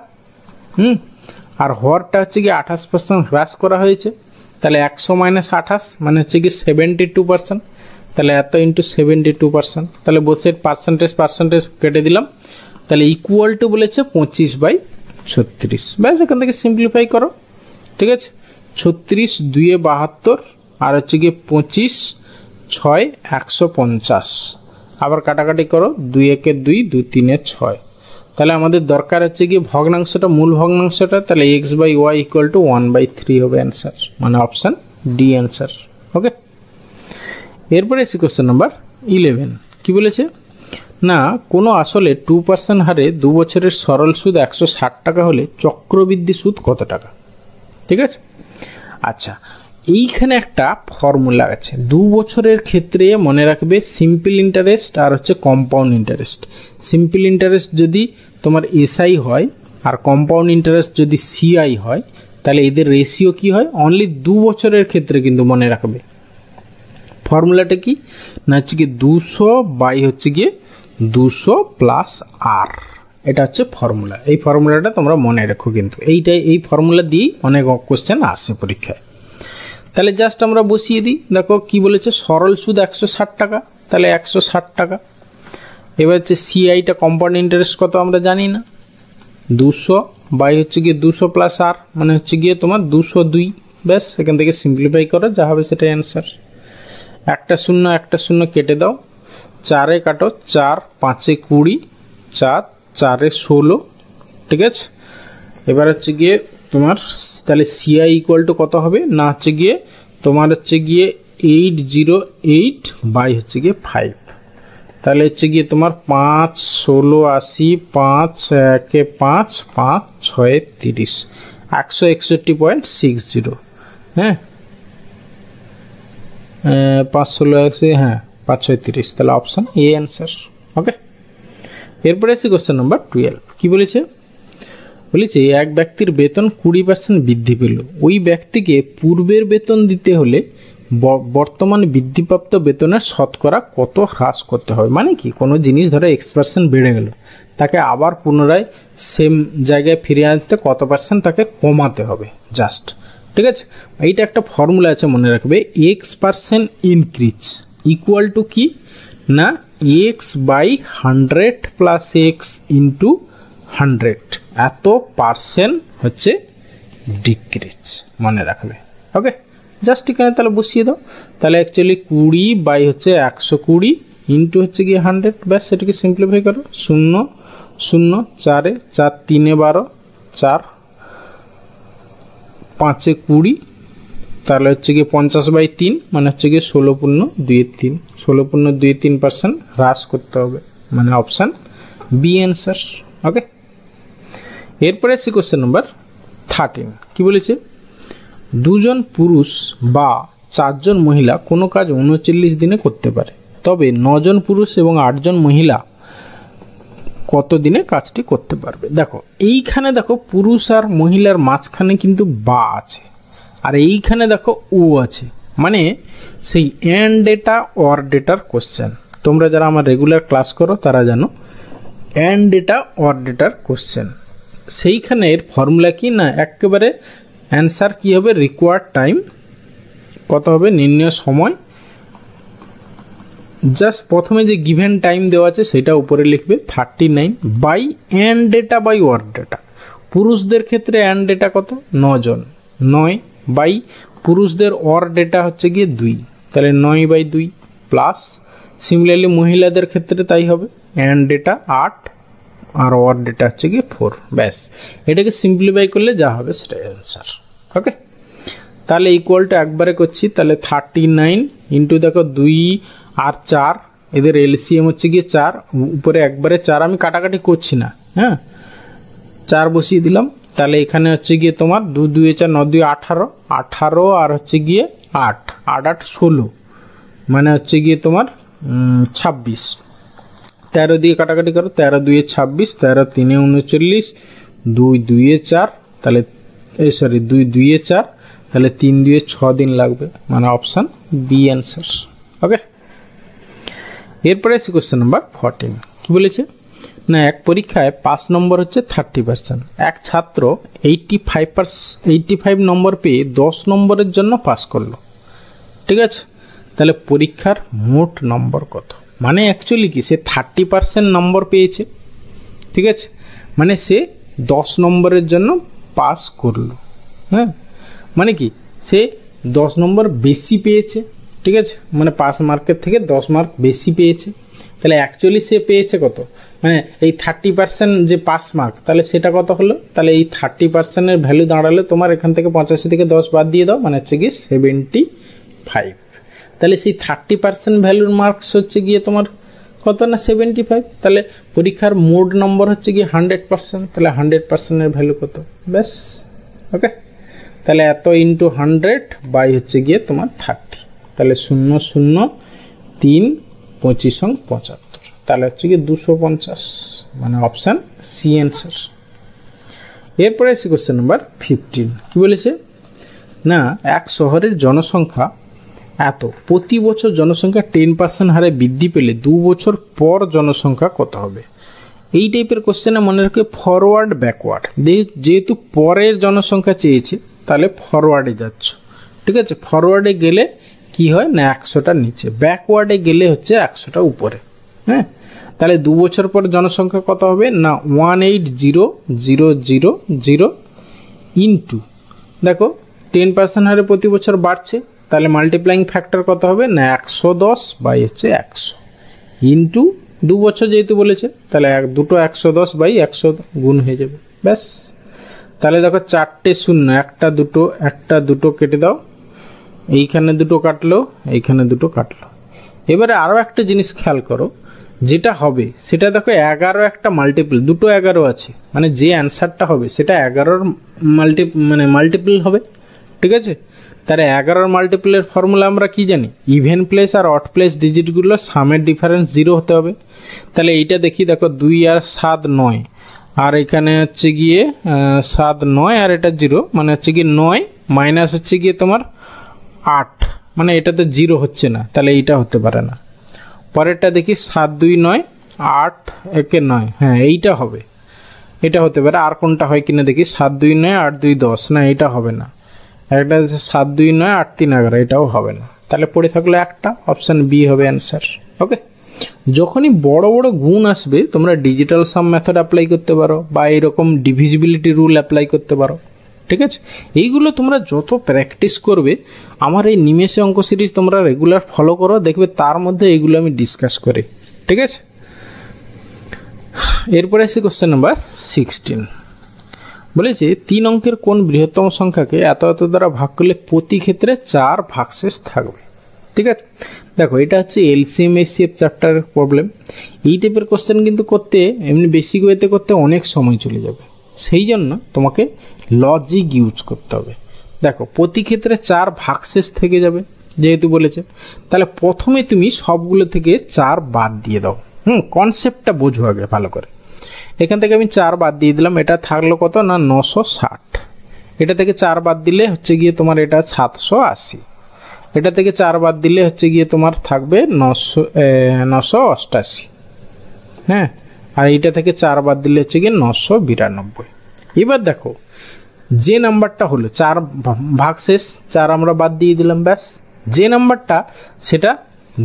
আর হরটা হচ্ছে কি 28% হ্রাস করা হয়েছে, তাহলে 100 - 28 মানে হচ্ছে কি 72%, তাহলে এত ইন্টু 72%, তাহলে বসে পার্সেন্টেজ কেটে দিলাম, তাহলে ইকুয়াল টু বলেছে 25/36। ব্যাস এখান থেকে সিম্পলিফাই করো। ঠিক আছে, 36 2 72 আর হচ্ছে গিয়ে 25 6 150 আবার কাটাকাটি করো, 2 একে 2, 2 3 6। তাহলে আমাদের দরকার হচ্ছে কি ভগ্নাংশটা, মূল ভগ্নাংশটা, তাহলে x/y = 1/3 হবে অ্যান্সার, মানে অপশান ডি অ্যান্সার। ওকে, এরপরে এসে কোশ্চেন নাম্বার 11। কি বলেছে না কোনো আসলে 2% হারে 2 বছরের সরল সুদ 160 টাকা হলে চক্রবৃদ্ধি সুদ কত টাকা? ঠিক আছে, আচ্ছা এইখানে একটা ফর্মুলা আছে 2 বছরের ক্ষেত্রে, মনে রাখবে সিম্পল ইন্টারেস্ট আর হচ্ছে কম্পাউন্ড ইন্টারেস্ট। সিম্পল ইন্টারেস্ট যদি তোমার এসআই হয় আর কম্পাউন্ড ইন্টারেস্ট যদি সিআই হয়, তাহলে এদের রেশিও কি হয়? অনলি 2 বছরের ক্ষেত্রে কিন্তু মনে রাখবে। ফর্মুলাটা কি না হচ্ছে কি 200 বাই হচ্ছে গিয়ে 200 প্লাস আর, এটা হচ্ছে ফর্মুলা। এই ফর্মুলাটা তোমরা মনে রাখো, কিন্তু এই ফর্মুলা দিয়েই অনেক কোশ্চেন আসে পরীক্ষায়। তাহলে জাস্ট আমরা বসিয়ে দিই। দেখো কি বলেছে, সরল সুদ 160 টাকা, তাহলে 160 টাকা। এবার হচ্ছে সিআইটা কম্পাউন্ড ইন্টারেস্ট কত আমরা জানি না, 200 বাই হচ্ছে গিয়ে 200 প্লাস আর, মানে হচ্ছে গিয়ে তোমার 202। ব্যাস, এখান থেকে সিম্পলিফাই করো, যা হবে সেটাই অ্যান্সার। একটা শূন্য কেটে দাও, 4 কাটো, 4 5 20, 4 4 16। ঠিক আছে, এবার হচ্ছে গিয়ে তোমার তাহলে সিআই ইকুয়াল টু কত হবে না হচ্ছে গিয়ে তোমার হচ্ছে গিয়ে 808 বাই হচ্ছে গিয়ে 5। তাহলে হচ্ছে গিয়ে তোমার 5 16 80, 5 1 5 5 6 30, 161.60। হ্যাঁ, 5 16 80, হ্যাঁ 5 6 30, তাহলে অপশান এ অ্যান্সার। ওকে, এরপরে আছে কোশ্চেন নাম্বার 12। কি বলেছে এক ব্যক্তির বেতন 20% বৃদ্ধি পেল, ওই ব্যক্তিকে পূর্বের বেতন দিতে হলে বর্তমান বৃদ্ধিপ্রাপ্ত বেতনের শতকরা কত হ্রাস করতে হবে। মানে কি, কোনো জিনিস ধরো x% বেড়ে গেল, তাকে আবার পুনরায় সেম জায়গায় ফিরিয়ে আনতে কত পার্সেন্ট তাকে কমাতে হবে জাস্ট। ঠিক আছে, এইটা একটা ফর্মুলা আছে মনে রাখবে, x% ইনক্রিজ ইকুয়াল টু কি না x/100 প্লাস x ইন্টু 100, এত পার্সেন্ট হচ্ছে ডিক্রিজ, মনে রাখবে। ওকে, জাস্ট এখানে তাহলে বসিয়ে দাও। তাহলে অ্যাকচুয়ালি 20 বাই হচ্ছে 120 ইন্টু হচ্ছে গিয়ে 100। ব্যাস, সেটাকে সিম্পলিফাই করো, 0 0 4 4 3 12, 4 5 20, তাহলে হচ্ছে গিয়ে 50/3, মানে হচ্ছে গিয়ে 16.23, 16.23% হ্রাস করতে হবে, মানে অপশান বি অ্যান্সার। ওকে, এরপরে আসছি কোশ্চেন নাম্বার 13। কি বলেছে, 2 জন পুরুষ বা 4 জন মহিলা কোনো কাজ 39 দিনে করতে পারে, তবে 9 জন পুরুষ এবং 8 জন মহিলা কত দিনে কাজটি করতে পারবে। দেখো এইখানে দেখো পুরুষ আর মহিলার মাঝখানে কিন্তু বা আছে, আর এইখানে দেখো ও আছে, মানে সেই অ্যান্ড ডেটা অর ডেটার কোশ্চেন। তোমরা যারা আমার রেগুলার ক্লাস করো তারা জানো অ্যান্ড ডেটা অর ডেটার কোশ্চেন। সেইখানের ফর্মুলা কি না একেবারে অ্যান্সার কি হবে, রিকোয়ার্ড টাইম কত হবে, নির্ণয় সময়। জাস্ট প্রথমে যে গিভেন টাইম দেওয়া আছে সেটা উপরে লিখবে 39 by and data by or data. পুরুষদের ক্ষেত্রে অ্যান্ড ডেটা কত, 9 জন, 9 বাই পুরুষদের অর ডেটা হচ্ছে গিয়ে 2, তাহলে 9/2 প্লাস সিমিলারলি মহিলাদের ক্ষেত্রে তাই হবে, অ্যান্ড ডেটা 8 আর অর ডেটা হচ্ছে গিয়ে 4। ব্যাস, এটাকে সিম্পলিফাই করলে যা হবে সেটাই অ্যান্সার। ওকে, তাহলে ইকুয়াল টু একবারে করছি, তাহলে 39 ইন্টু দেখো 2 আর 4, এদের এলসিএম হচ্ছে গিয়ে 4, উপরে একবারে 4, আমি কাটাকাটি করছি না, হ্যাঁ 4 বসিয়ে দিলাম। তাহলে এখানে হচ্ছে গিয়ে তোমার 2 2 4 9 2 18, 18 আর হচ্ছে গিয়ে 8 8 8 16, মানে হচ্ছে গিয়ে তোমার 26। 13 দিয়ে কাটাকাটি করো, 13 2 26, 13 3 39, 2 2 4, তাহলে 2 2 4, তাহলে 3 2 6 দিন লাগবে, মানে অপশান বি অ্যান্সার। ওকে, এরপরে আসি কোশ্চেন নাম্বার 14। কি বলেছে না এক পরীক্ষায় 5 নম্বর হচ্ছে 30%, এক ছাত্র 85 নম্বর পেয়ে 10 নম্বরের জন্য পাস করলো। ঠিক আছে, তাহলে পরীক্ষার মোট নম্বর কত, মানে অ্যাকচুয়ালি কি সে 30% নম্বর পেয়েছে। ঠিক আছে, মানে সে 10 নম্বরের জন্য পাস করলো। হ্যাঁ, মানে কি সে 10 নম্বর বেশি পেয়েছে। ঠিক আছে, মানে পাস মার্কের থেকে 10 মার্ক বেশি পেয়েছে। তো তাহলে অ্যাকচুয়ালি সে পেয়েছে কত, মানে এই 30% যে পাস মার্ক, তাহলে সেটা কত হলো, তাহলে এই 30%-এর ভ্যালু দাঁড়ালে তোমার এখান থেকে 85 থেকে 10 বাদ দিয়ে দাও, মানে হচ্ছে গিয়ে 75। তাহলে সেই 30% ভ্যালুর মার্কস হচ্ছে গিয়ে তোমার কত না 75। তাহলে পরীক্ষার মোড নম্বর হচ্ছে গিয়ে 100%, তাহলে 100%-এর ভ্যালু কত, ব্যাস। ওকে, তাহলে এত ইন্টু 100 বাই হচ্ছে গিয়ে তোমার 30, তাহলে 0 0 3 25 75, তাহলে হচ্ছে গিয়ে 250, মানে অপশান সি অ্যান্সার। এরপরে আসি কোশ্চেন নাম্বার 15। কী বলেছে না, এক শহরের জনসংখ্যা এত, প্রতি বছর জনসংখ্যা 10% হারে বৃদ্ধি পেলে 2 বছর পর জনসংখ্যা কত হবে। এই টাইপের কোশ্চেনে মনে রাখবে ফরওয়ার্ড ব্যাকওয়ার্ড, যেহেতু পরের জনসংখ্যা চেয়েছে তাহলে ফরওয়ার্ডে যাচ্ছ, ঠিক আছে। ফরওয়ার্ডে গেলে কি হয় না 100টা নিচে, ব্যাকওয়ার্ডে গেলে হচ্ছে 100টা উপরে। হ্যাঁ, তাহলে 2 বছর পর জনসংখ্যা কত হবে না 180,000 ইন্টু, দেখো 10% হারে প্রতি বছর বাড়ছে, তাহলে মাল্টিপ্লাইং ফ্যাক্টর কত হবে না 110 বাই হচ্ছে 100 ইন্টু 2 বছর যেহেতু বলেছে, তাহলে দুটো 110 বাই 100 গুণ হয়ে যাবে, ব্যাস। তাহলে দেখো 4টে শূন্য, একটা দুটো কেটে দাও, এইখানে দুটো কাটলো, এইখানে দুটো কাটলো। এবারে আরও একটা জিনিস খেয়াল করো, যেটা হবে সেটা দেখো 11 একটা মাল্টিপল, দুটো 11 আছে, মানে যে অ্যান্সারটা হবে সেটা 11-র মাল্টিপল হবে, ঠিক আছে। তাহলে 11-র মাল্টিপলের ফর্মুলা আমরা কি জানি, ইভেন প্লেস আর অড প্লেস ডিজিটগুলো সামের ডিফারেন্স 0 হতে হবে। তাহলে এইটা দেখি, দেখো 2 আর 7 9, আর এখানে হচ্ছে গিয়ে 7 9 আর এটা 0, মানে হচ্ছে গিয়ে 9 মাইনাস হচ্ছে গিয়ে তোমার 8, মানে এটাতে 0 হচ্ছে না, তাহলে এইটা হতে পারে না। পরেরটা দেখি 7 2 9 8 1 9, হ্যাঁ এইটা হবে, এটা হতে পারে। আর কোনটা হয় কিনা দেখি, 7 2 9 8 2 10, না এটা হবে না। একটা হচ্ছে 7 2 9 8 3 11, এটাও হবে না। তাহলে পড়ে থাকলো একটা, অপশান বি হবে অ্যান্সার। ওকে, যখনই বড় বড় গুণ আসবে তোমরা ডিজিটাল সাম মেথড অ্যাপ্লাই করতে পারো বা এরকম ডিভিজিবিলিটি রুল অ্যাপ্লাই করতে পারো, ঠিক আছে। এইগুলো তোমরা যত প্র্যাকটিস করবে, আমার এই নিমেষে অঙ্ক সিরিজ তোমরা রেগুলার ফলো করো, দেখবে তার মধ্যে এইগুলো আমি ডিসকাস করি, ঠিক আছে। এরপরে আসি কোশ্চেন নাম্বার 16। বলেছে 3 অঙ্কের কোন বৃহত্তম সংখ্যাকে এত এত দ্বারা ভাগ করলে প্রতি ক্ষেত্রে 4 ভাগশেষ থাকবে, ঠিক আছে। দেখো এটা হচ্ছে এলসিএম এসসিএফ চ্যাপ্টারের প্রবলেম। এই টাইপের কোশ্চেন কিন্তু করতে এমনি বেসিক ওয়েতে করতে অনেক সময় চলে যাবে, সেই জন্য তোমাকে লজিক ইউজ করতে হবে। দেখো প্রতি ক্ষেত্রে 4 ভাগশেষ থেকে যাবে যেহেতু বলেছে, তাহলে প্রথমে তুমি সবগুলো থেকে 4 বাদ দিয়ে দাও। কনসেপ্টটা বোঝো আগে ভালো করে। এখান থেকে আমি 4 বাদ দিয়ে দিলাম, এটা থাকলো কত না 960, এটা থেকে 4 বাদ দিলে হচ্ছে গিয়ে তোমার এটা 780, এটা থেকে 4 বাদ দিলে হচ্ছে গিয়ে তোমার থাকবে 988, হ্যাঁ, আর এইটা থেকে 4 বাদ দিলে হচ্ছে গিয়ে 992। এবার দেখো যে নাম্বারটা হলো 4 ভাগশেষ, 4 আমরা বাদ দিয়ে দিলাম, ব্যাস। যে নাম্বারটা সেটা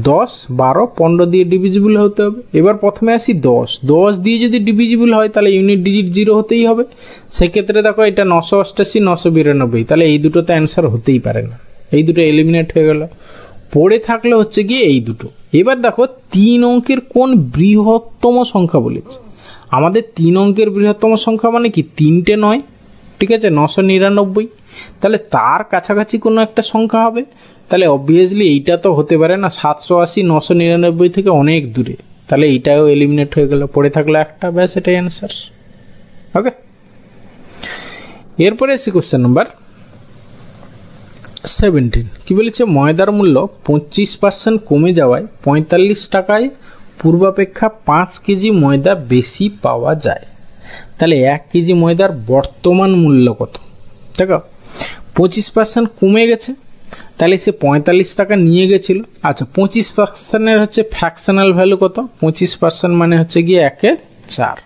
10 12 15 দিয়ে ডিভিজিবল হতে হবে। এবার প্রথমে আসি 10 দিয়ে যদি ডিভিজিবল হয় তাহলে ইউনিট ডিজিট 0 হতেই হবে। সেক্ষেত্রে দেখো এটা 988 992, তাহলে এই দুটোতে অ্যান্সার হতেই পারে না, এই দুটো এলিমিনেট হয়ে গেল। পড়ে থাকলে হচ্ছে গিয়ে এই দুটো। এবার দেখো 3 অঙ্কের কোন বৃহত্তম সংখ্যা বলেছে। আমাদের 3 অঙ্কের বৃহত্তম সংখ্যা মানে কি 3টে নয়, ঠিক আছে, 999, তাহলে তার কাছাকাছি কোনো একটা সংখ্যা হবে। তাহলে অবভিয়াসলি এইটা তো হতে পারে না, 780 999 থেকে অনেক দূরে, তাহলে এইটাও এলিমিনেট হয়ে গেল। পড়ে থাকলো একটা, ব্যাস, এটাই অ্যান্সার। ওকে, এরপরে এসে কোশ্চেন নাম্বার 17। কি বলেছে, ময়দার মূল্য 25% কমে যাওয়ায় 45 টাকায় পূর্বাপেক্ষা 5 কেজি ময়দা বেশি পাওয়া যায়। তাহলে 1 কেজি ময়দার বর্তমান মূল্য কত? দেখো 25% কমে গেছে, তাহলে সে 45 টাকা নিয়ে গেছিল। আচ্ছা 25%-এর হচ্ছে ফ্র্যাকশনাল ভ্যালু কত? 25% মানে হচ্ছে গিয়ে 1/4,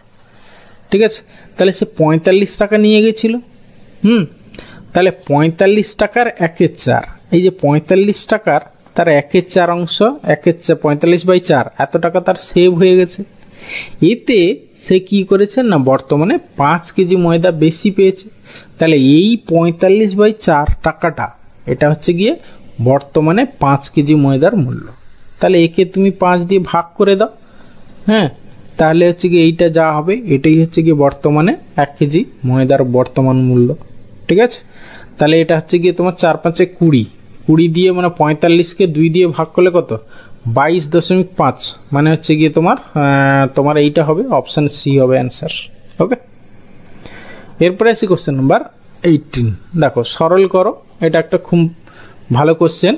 ঠিক আছে। তাহলে সে 45 টাকা নিয়ে গেছিল, তাহলে 45 টাকার 1/4, এই যে 45 টাকার তার 1/4 অংশ, 45/4, এত টাকা তার সেভ হয়ে গেছে। এতে সে কি করেছে না বর্তমানে 5 কেজি ময়দা বেশি পেয়েছে। তাহলে এই 45/4 টাকাটা এটা হচ্ছে গিয়ে বর্তমানে 5 কেজি ময়দার মূল্য। তাহলে একে তুমি 5 দিয়ে ভাগ করে দাও, হ্যাঁ, তাহলে হচ্ছে কি এইটা যা হবে এটাই হচ্ছে কি বর্তমানে 1 কেজি ময়দার বর্তমান মূল্য। ঠিক আছে, তাহলে এটা হচ্ছে গিয়ে তোমার 4 5 20, 20 দিয়ে মানে 45কে 2 দিয়ে ভাগ করলে কত, 22.5, মানে হচ্ছে গিয়ে তোমার এইটা হবে অপশান সি হবে অ্যান্সার। ওকে, এরপরে আসি কোশ্চেন নাম্বার 18। দেখো সরল করো, এটা একটা খুব ভালো কোশ্চেন।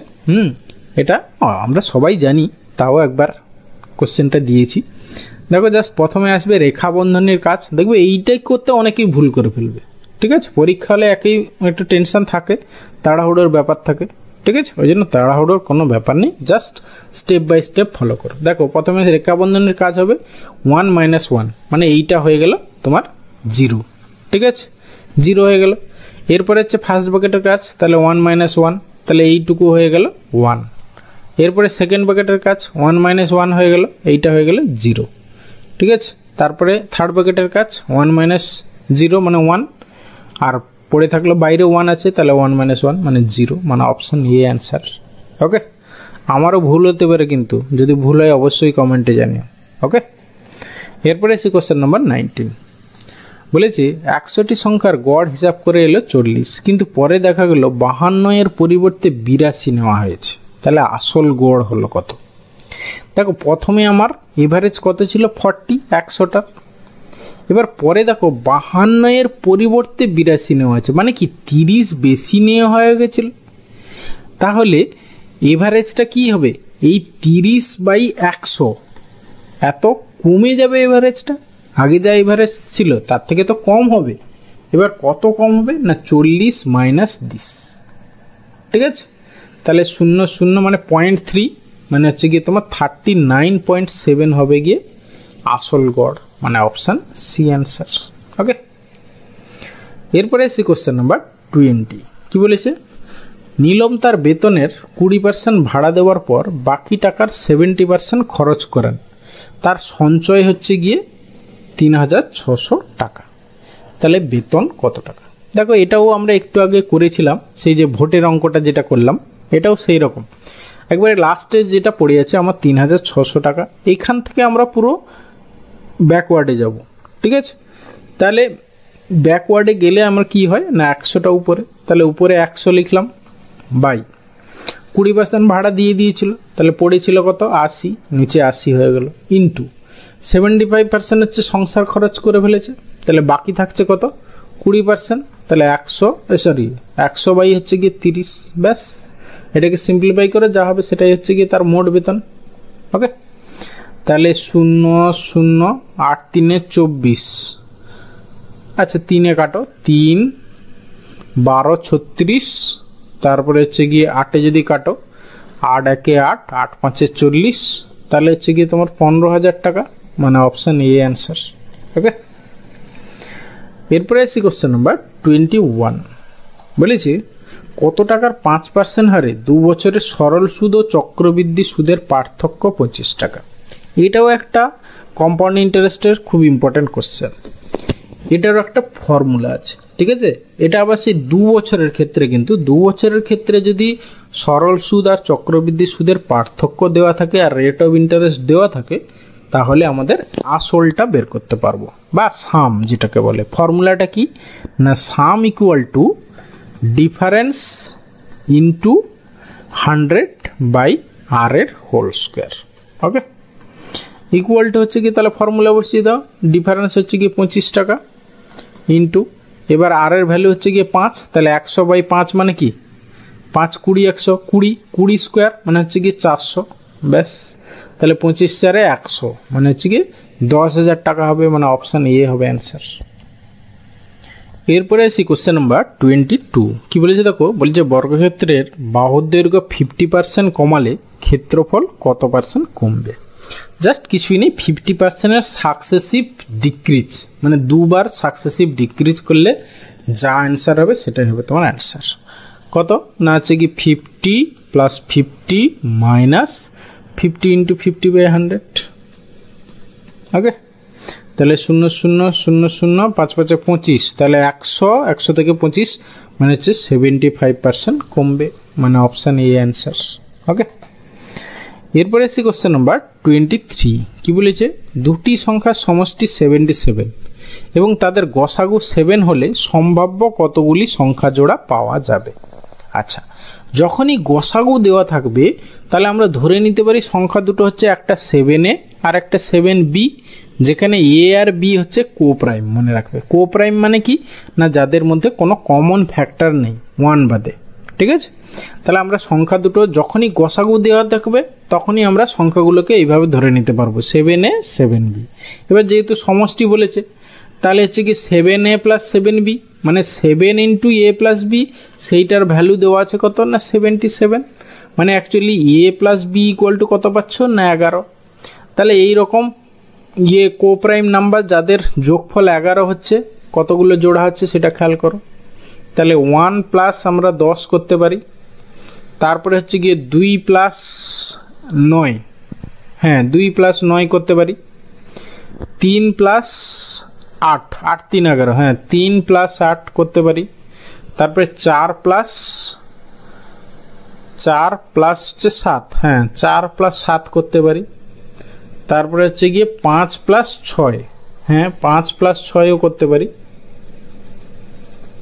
এটা আমরা সবাই জানি, তাও একবার কোশ্চেনটা দিয়েছি। দেখো জাস্ট প্রথমে আসবে রেখা বন্ধনের কাজ। দেখবে এইটাই করতে অনেকেই ভুল করে ফেলবে। ঠিক আছে, পরীক্ষা হলে একই একটা টেনশন থাকে, তাড়াহুড়োর ব্যাপার থাকে। ঠিক আছে, ওই জন্য তাড়াহুড়োর কোনো ব্যাপার নেই, just step by step follow করো। দেখো প্রথমে রেখা বন্ধনের কাজ হবে 1 - 1, মানে এইটা হয়ে গেল তোমার 0। ঠিক আছে, 0 হয়ে গেল। এরপরে হচ্ছে ফার্স্ট ব্র্যাকেটের কাজ, তাহলে 1 - 1, তাহলে এইটুকু হয়ে গেল 1। এরপরে সেকেন্ড ব্র্যাকেটের কাজ 1 - 1 হয়ে গেল, এইটা হয়ে গেল 0। ঠিক আছে, তারপরে থার্ড ব্র্যাকেটের কাজ 1 - 0 মানে 1, আর পড়ে থাকলো বাইরে 1 আছে, তাহলে 1 - 1 মানে 0, মানে অপশান এ অ্যান্সার। ওকে, আমারও ভুল হতে পারে, কিন্তু যদি ভুল হয় অবশ্যই কমেন্টে জানিও। ওকে, এরপরে এসে কোশ্চেন নাম্বার 19। বলেছি 100টি সংখ্যার গড় হিসাব করে এলো 40, কিন্তু পরে দেখা গেল 52 এর পরিবর্তে 82 নেওয়া হয়েছে, তাহলে আসল গড় হলো কত? দেখো প্রথমে আমার এভারেজ কত ছিল 40 100টার, এবার পরে দেখো 52 এর পরিবর্তে 82 নেওয়া হয়েছে, মানে কি 30 বেশি নেওয়া হয়ে গেছিল। তাহলে এভারেজটা কি হবে, এই 30/100 এত কমে যাবে এভারেজটা, আগে যা এভারেজ ছিল তার থেকে তো কম হবে। এবার কত কম হবে না 40 - 30। ঠিক আছে, তাহলে 0 0 মানে 0.3, মানে হচ্ছে গিয়ে তোমার 39.7 হবে গিয়ে আসল গড়, মানে অপশান সি অ্যান্সার। ওকে, এরপরে এসে কোশ্চেন নাম্বার 20। কি বলেছে, নীলম তার বেতনের 20% ভাড়া দেওয়ার পর বাকি টাকার 70% খরচ করেন, তার সঞ্চয় হচ্ছে গিয়ে 3600 টাকা। তাহলে বেতন কত টাকা? দেখো এটাও আমরা একটু আগে করেছিলাম, সেই যে ভোটের অঙ্কটা যেটা করলাম, এটাও সেই রকম। একবারে লাস্টে যেটা পড়ে আছে আমার 3600 টাকা, এইখান থেকে আমরা পুরো ব্যাকওয়ার্ডে যাব। ঠিক আছে, তাহলে ব্যাকওয়ার্ডে গেলে আমার কি হয় না 100টা উপরে, তাহলে উপরে 100 লিখলাম, বাই 20% ভাড়া দিয়ে দিয়েছিল, তাহলে পড়েছিল কত 80, নিচে 80 হয়ে গেল, ইন্টু 75% হচ্ছে সংসার খরচ করে ফেলেছে, তাহলে বাকি থাকছে কত 20%, তাহলে 100 বাই হচ্ছে গিয়ে 30, ব্যাস এটাকে সিম্পলিফাই করে যা হবে সেটাই হচ্ছে গিয়ে তার মোট বেতন। ওকে, তাহলে 0 0 8 3 24, আচ্ছা 3 কাটো, 3 12 36, তারপরে হচ্ছে গিয়ে 8 যদি কাটো, 8 1 8, 8 5 40, তাহলে হচ্ছে গিয়ে তোমার 15,000 টাকা, মানে অপশান এ অ্যান্সার। ওকে, এরপরে আসি কোশ্চেন নাম্বার 21। বলেছি কত টাকার 5% হারে 2 বছরের সরল সুদ ও চক্রবৃদ্ধি সুদের পার্থক্য 25 টাকা। এটাও একটা কম্পাউন্ড ইন্টারেস্টের খুব ইম্পর্ট্যান্ট কোশ্চেন, এটারও একটা ফর্মুলা আছে। ঠিক আছে, এটা আবার সেই 2 বছরের ক্ষেত্রে, কিন্তু 2 বছরের ক্ষেত্রে যদি সরল সুদ আর চক্রবৃদ্ধি সুদের পার্থক্য দেওয়া থাকে আর রেট অফ ইন্টারেস্ট দেওয়া থাকে, তাহলে আমাদের আসলটা বের করতে পারবো, বা সাম যেটাকে বলে। ফর্মুলাটা কি না, sum equal to difference into 100/r এর whole square. Okay, equal to হচ্ছে কি, তাহলে ফর্মুলা বসিয়ে দাও, ডিফারেন্স হচ্ছে কি 25 টাকা, ইন্টু এবার আর এর ভ্যালু হচ্ছে গিয়ে 5, তাহলে 100/5 মানে কি 5 20 120, 20 স্কোয়ার মানে হচ্ছে গিয়ে 400, ব্যাস তাহলে 25 4 100 মানে হচ্ছে গিয়ে 10,000 টাকা হবে, মানে অপশান এ হবে অ্যান্সার। এরপরে আসি কোশ্চেন নাম্বার 22। কি বলেছে দেখো, বলছে বর্গক্ষেত্রের বাহুর দৈর্ঘ্য 50% কমালে ক্ষেত্রফল কত % কমবে। জাস্ট কিছুই নেই, 50%-এর সাকসেসিভ ডিক্রিজ, মানে দুবার সাকসেসিভ ডিক্রিজ করলে যা অ্যান্সার হবে সেটাই হবে তোমার অ্যান্সার। কত না হচ্ছে কি 50 + 50 - 50 × 50/100। ওকে, তাহলে 0 0 0 0 5 5 25, তাহলে 100 থেকে 25 মানে হচ্ছে 75% কমবে, মানে অপশান এ অ্যান্সার। ওকে, এরপরে এসে কোশ্চেন নাম্বার 23 কি বলেছে, দুটি সংখ্যার সমষ্টি 77 এবং তাদের গসাগু 7 হলে সম্ভাব্য কতগুলি সংখ্যা জোড়া পাওয়া যাবে। আচ্ছা, যখনই গসাগু দেওয়া থাকবে তাহলে আমরা ধরে নিতে পারি সংখ্যা দুটো হচ্ছে একটা 7a আর একটা 7b, যেখানে এ আর বি হচ্ছে কোপ্রাইম। মনে রাখবে কোপ্রাইম মানে কি না, যাদের মধ্যে কোনো কমন ফ্যাক্টর নেই 1 বাদে। ঠিক আছে, তাহলে আমরা সংখ্যা দুটো যখনই গসাগু দেওয়া থাকবে তখনই আমরা সংখ্যাগুলোকে এইভাবে ধরে নিতে পারবো 7a 7b। এবার যেহেতু সমষ্টি বলেছে তাহলে হচ্ছে কি 7a প্লাস 7b মানে 7 ইন্টু এ প্লাস বি, সেইটার ভ্যালু দেওয়া আছে কত না 77, মানে actually A plus B equal to কত পাচ্ছ না 11। তাহলে এইরকম কোপ্রাইম নাম্বার যাদের যোগফল 11 হচ্ছে, কতগুলো জোড়া হচ্ছে সেটা খেয়াল করো। তাহলে 1 প্লাস আমরা 10 করতে পারি, তারপরে হচ্ছে গিয়ে 2 প্লাস 9, হ্যাঁ 2 প্লাস 9 করতে পারি, 3 প্লাস 8, 8 3 11, হ্যাঁ 3 প্লাস 8 করতে পারি, তারপরে 4 প্লাস হচ্ছে 7, হ্যাঁ 4 প্লাস 7 করতে পারি, তারপরে হচ্ছে গিয়ে 5 প্লাস 6, হ্যাঁ 5 প্লাস 6ও করতে পারি,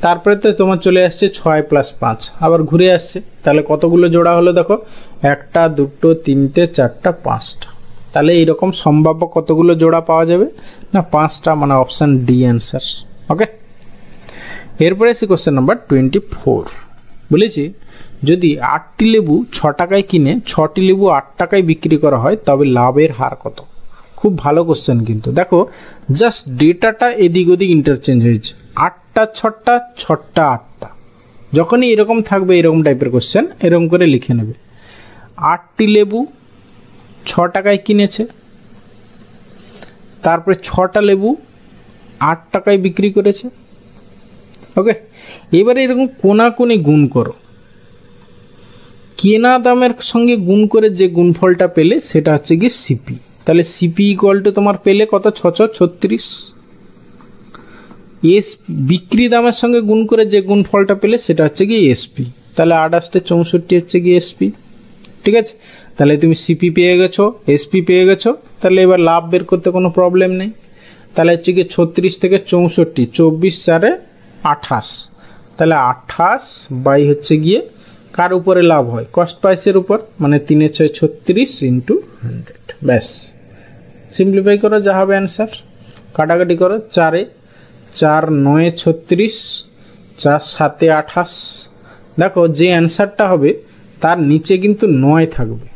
তারপরে তো তোমার চলে আসছে 6 প্লাস 5 আবার ঘুরে আসছে। তাহলে কতগুলো জোড়া হলো দেখো, 1 2 3 4 5টা। তাহলে এইরকম সম্ভাব্য কতগুলো জোড়া পাওয়া যাবে না 5টা, মানে অপশান ডি অ্যান্সার। ওকে, এরপরে এসে কোশ্চেন নাম্বার 24 বলেছি, যদি 8টি লেবু 6 টাকায় কিনে 6টি লেবু 8 টাকায় বিক্রি করা হয় তবে লাভের হার কত? খুব ভালো কোশ্চেন, কিন্তু দেখো জাস্ট ডেটাটা এদিক ওদিক ইন্টারচেঞ্জ হয়েছে, 8টা 6টা 6টা 8টা। যখনই এরকম থাকবে এরকম টাইপের কোশ্চেন এরকম করে লিখে নেবে, 8টি লেবু 6 টাকায় কিনেছে, তারপরে 6টা লেবু 8 টাকায় বিক্রি করেছে। ওকে, এবারে এরকম কোনাকুনি গুণ করো, কেনা দামের সঙ্গে গুণ করে যে গুণফলটা পেলে সেটা হচ্ছে গিয়ে সিপি। তাহলে সিপি ইকুয়াল টু তোমার পেলে কত 6 36, এস বিক্রি দামের সঙ্গে গুণ করে যে গুণফলটা পেলে সেটা হচ্ছে গিয়ে এসপি। তাহলে 8 8 64 হচ্ছে গিয়ে এসপি। ঠিক আছে, তাহলে তুমি সিপি পেয়ে গেছো, এসপি পেয়ে গেছো, তাহলে এবার লাভ বের করতে কোনো প্রবলেম নেই। তাহলে হচ্ছে গিয়ে 36 থেকে 64, 24 4 28, তাহলে 28 বাই হচ্ছে গিয়ে কার উপরে লাভ হয়, কস্ট প্রাইসের উপর, মানে 3 6 36 ইন্টু 100। ব্যাস, সিম্পলিফাই করো যা হবে অ্যান্সার, কাটাকাটি করো, 4 4 9 36, 4 7 28। দেখো যে অ্যান্সারটা হবে তার নিচে কিন্তু 9 থাকবে,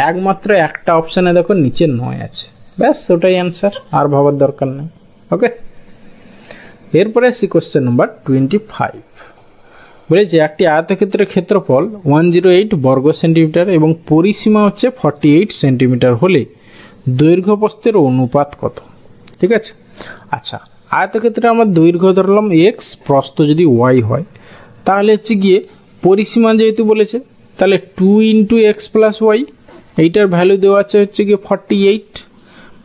একমাত্র একটা অপশানে দেখো নিচে 9 আছে, ব্যাস ওটাই অ্যান্সার, আর ভাবার দরকার নেই। ওকে, এরপরে আসি কোশ্চেন নাম্বার 25 বলেছে, একটি আয়তক্ষেত্রের ক্ষেত্রফল 108 বর্গ সেন্টিমিটার এবং পরিসীমা হচ্ছে 48 সেন্টিমিটার হলে দৈর্ঘ্য প্রস্থের অনুপাত কত? ঠিক আছে, আচ্ছা আয়তক্ষেত্রে আমরা দৈর্ঘ্য ধরলাম এক্স, প্রস্থ যদি ওয়াই হয়, তাহলে হচ্ছে গিয়ে পরিসীমা যেহেতু বলেছে তাহলে 2 ইন্টু এক্স প্লাস ওয়াই, এইটার ভ্যালু দেওয়া আছে হচ্ছে গিয়ে 48,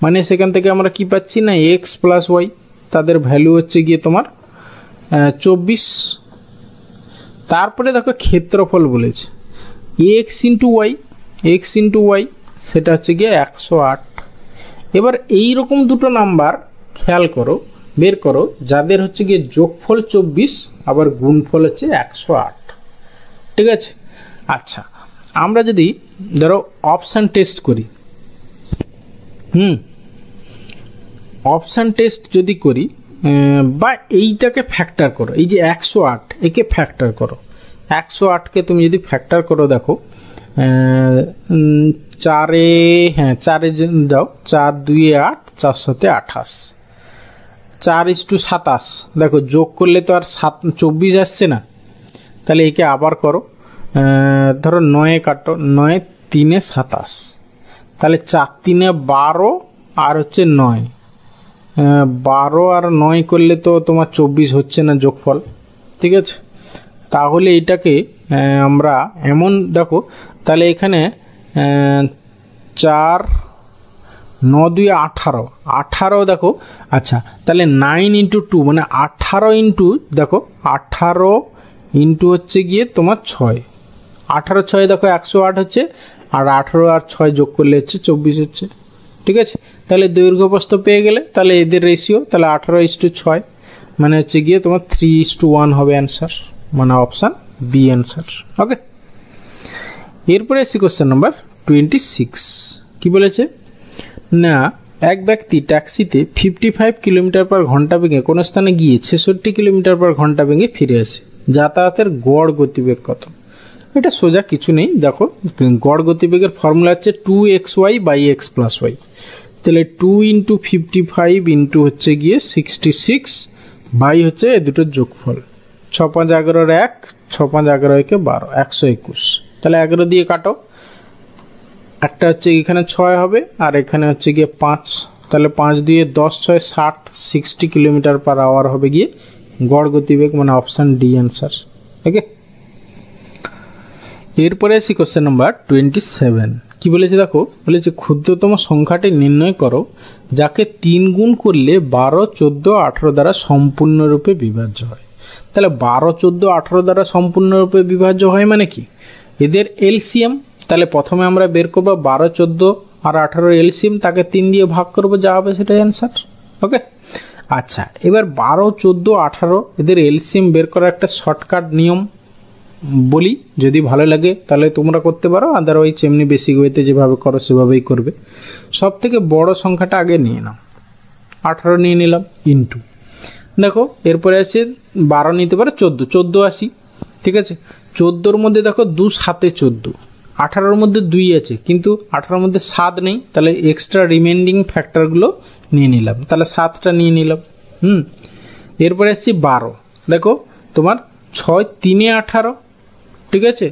মানে সেখান থেকে আমরা কি পাচ্ছি না এক্স প্লাস ওয়াই, তাদের ভ্যালু হচ্ছে গিয়ে তোমার 24। তারপরে দেখো ক্ষেত্রফল বলেছে এক্স ইন্টু ওয়াই, সেটা হচ্ছে গিয়ে 108। এবার এই রকম দুটো নাম্বার খেয়াল করো, বের করো যাদের হচ্ছে গিয়ে যোগফল 24 আবার গুণফল হচ্ছে 108। ঠিক আছে, আচ্ছা আমরা যদি ধরো অপশান টেস্ট করি, অপশান টেস্ট যদি করি বা এইটাকে ফ্যাক্টর করো, এই যে 108 একে ফ্যাক্টর করো, 108কে তুমি যদি ফ্যাক্টর করো দেখো 4 হ্যাঁ 4 যাও, 4 2 8, 4 7 28, 4:27। দেখো যোগ করলে তো আর 24 আসছে না, তাহলে একে আবার করো, ধরো 9 কাটো, 9 3 27, তাহলে 4 3 12 আর হচ্ছে 9, 12 আর 9 করলে তো তোমার 24 হচ্ছে না যোগফল। ঠিক আছে, তাহলে এটাকে আমরা এমন দেখো, তাহলে এখানে 4 9 2 18, 18 দেখো, আচ্ছা তাহলে 9 ইন্টু 2 মানে 18 ইন্টু দেখো 18 ইন্টু হচ্ছে গিয়ে তোমার 6, 18 6 দেখো 108 হচ্ছে, আর 18 আর 6 যোগ করলে হচ্ছে 24 হচ্ছে। ঠিক আছে, তাহলে দৈর্ঘ্য প্রস্থ পেয়ে গেলে, তাহলে এদের রেশিও তাহলে 18:6 মানে হচ্ছে গিয়ে তোমার 3:1 হবে অ্যান্সার, মানে অপশান বি অ্যান্সার। ওকে, এরপরে আসছি কোশ্চেন নাম্বার 26। কি বলেছে না, এক ব্যক্তি ট্যাক্সিতে 55 কিলোমিটার/ঘন্টা বেগে কোনো স্থানে গিয়ে 66 কিলোমিটার/ঘন্টা বেগে ফিরে আসে, যাতায়াতের গড় গতিবেগ কত? এটা সোজা কিছু নেই, দেখো গড় গতিবেগের ফর্মুলা হচ্ছে 2xy/x+y, তাহলে 2 × 55 ইন্টু হচ্ছে গিয়ে 66 বাই হচ্ছে এ দুটোর যোগফল, 6 5 11 1, 6 5 11 1 12, 121। তাহলে 11 দিয়ে কাটো, একটা হচ্ছে এখানে 6 হবে আর এখানে হচ্ছে গিয়ে 5, তাহলে 5 দিয়ে 10 6 60, 60 কিলোমিটার/আওয়ার হবে গিয়ে গড় গতিবেগ, মানে অপশান ডি অ্যান্সার। ওকে, এরপরে আসি কোশ্চেন নাম্বার 27। কি বলেছে দেখো, বলেছে ক্ষুদ্রতম সংখ্যাটি নির্ণয় করো যাকে 3 গুণ করলে 12 14 18 দ্বারা সম্পূর্ণরূপে বিভাজ্য হয়। তাহলে 12 14 18 দ্বারা সম্পূর্ণরূপে বিভাজ্য হয় মানে কি, এদের এলসিএম। তাহলে প্রথমে আমরা বের করবো 12 14 আর 18 এলসিএম, তাকে 3 দিয়ে ভাগ করবো, যা হবে সেটাই অ্যান্সার। ওকে, আচ্ছা এবার 12 14 18 এদের এলসিএম বের করার একটা শর্টকাট নিয়ম বলি, যদি ভালো লাগে তাহলে তোমরা করতে পারো, আদারওয়াইজ এমনি বেসিক ওয়েতে যেভাবে করো সেভাবেই করবে। সব থেকে বড় সংখ্যাটা আগে নিয়ে নাও, 18 নিয়ে নিলাম ইন্টু, দেখো এরপরে আছে 12 নিতে পারো 14, 14 আসি। ঠিক আছে, 14-র মধ্যে দেখো 2 7 14, 18-র মধ্যে 2 আছে কিন্তু 18-র মধ্যে 7 নেই, তাহলে এক্সট্রা রিমেন্ডিং ফ্যাক্টরগুলো নিয়ে নিলাম, তাহলে 7টা নিয়ে নিলাম। এরপরে আসছি 12, দেখো তোমার 6 3 18। ঠিক আছে,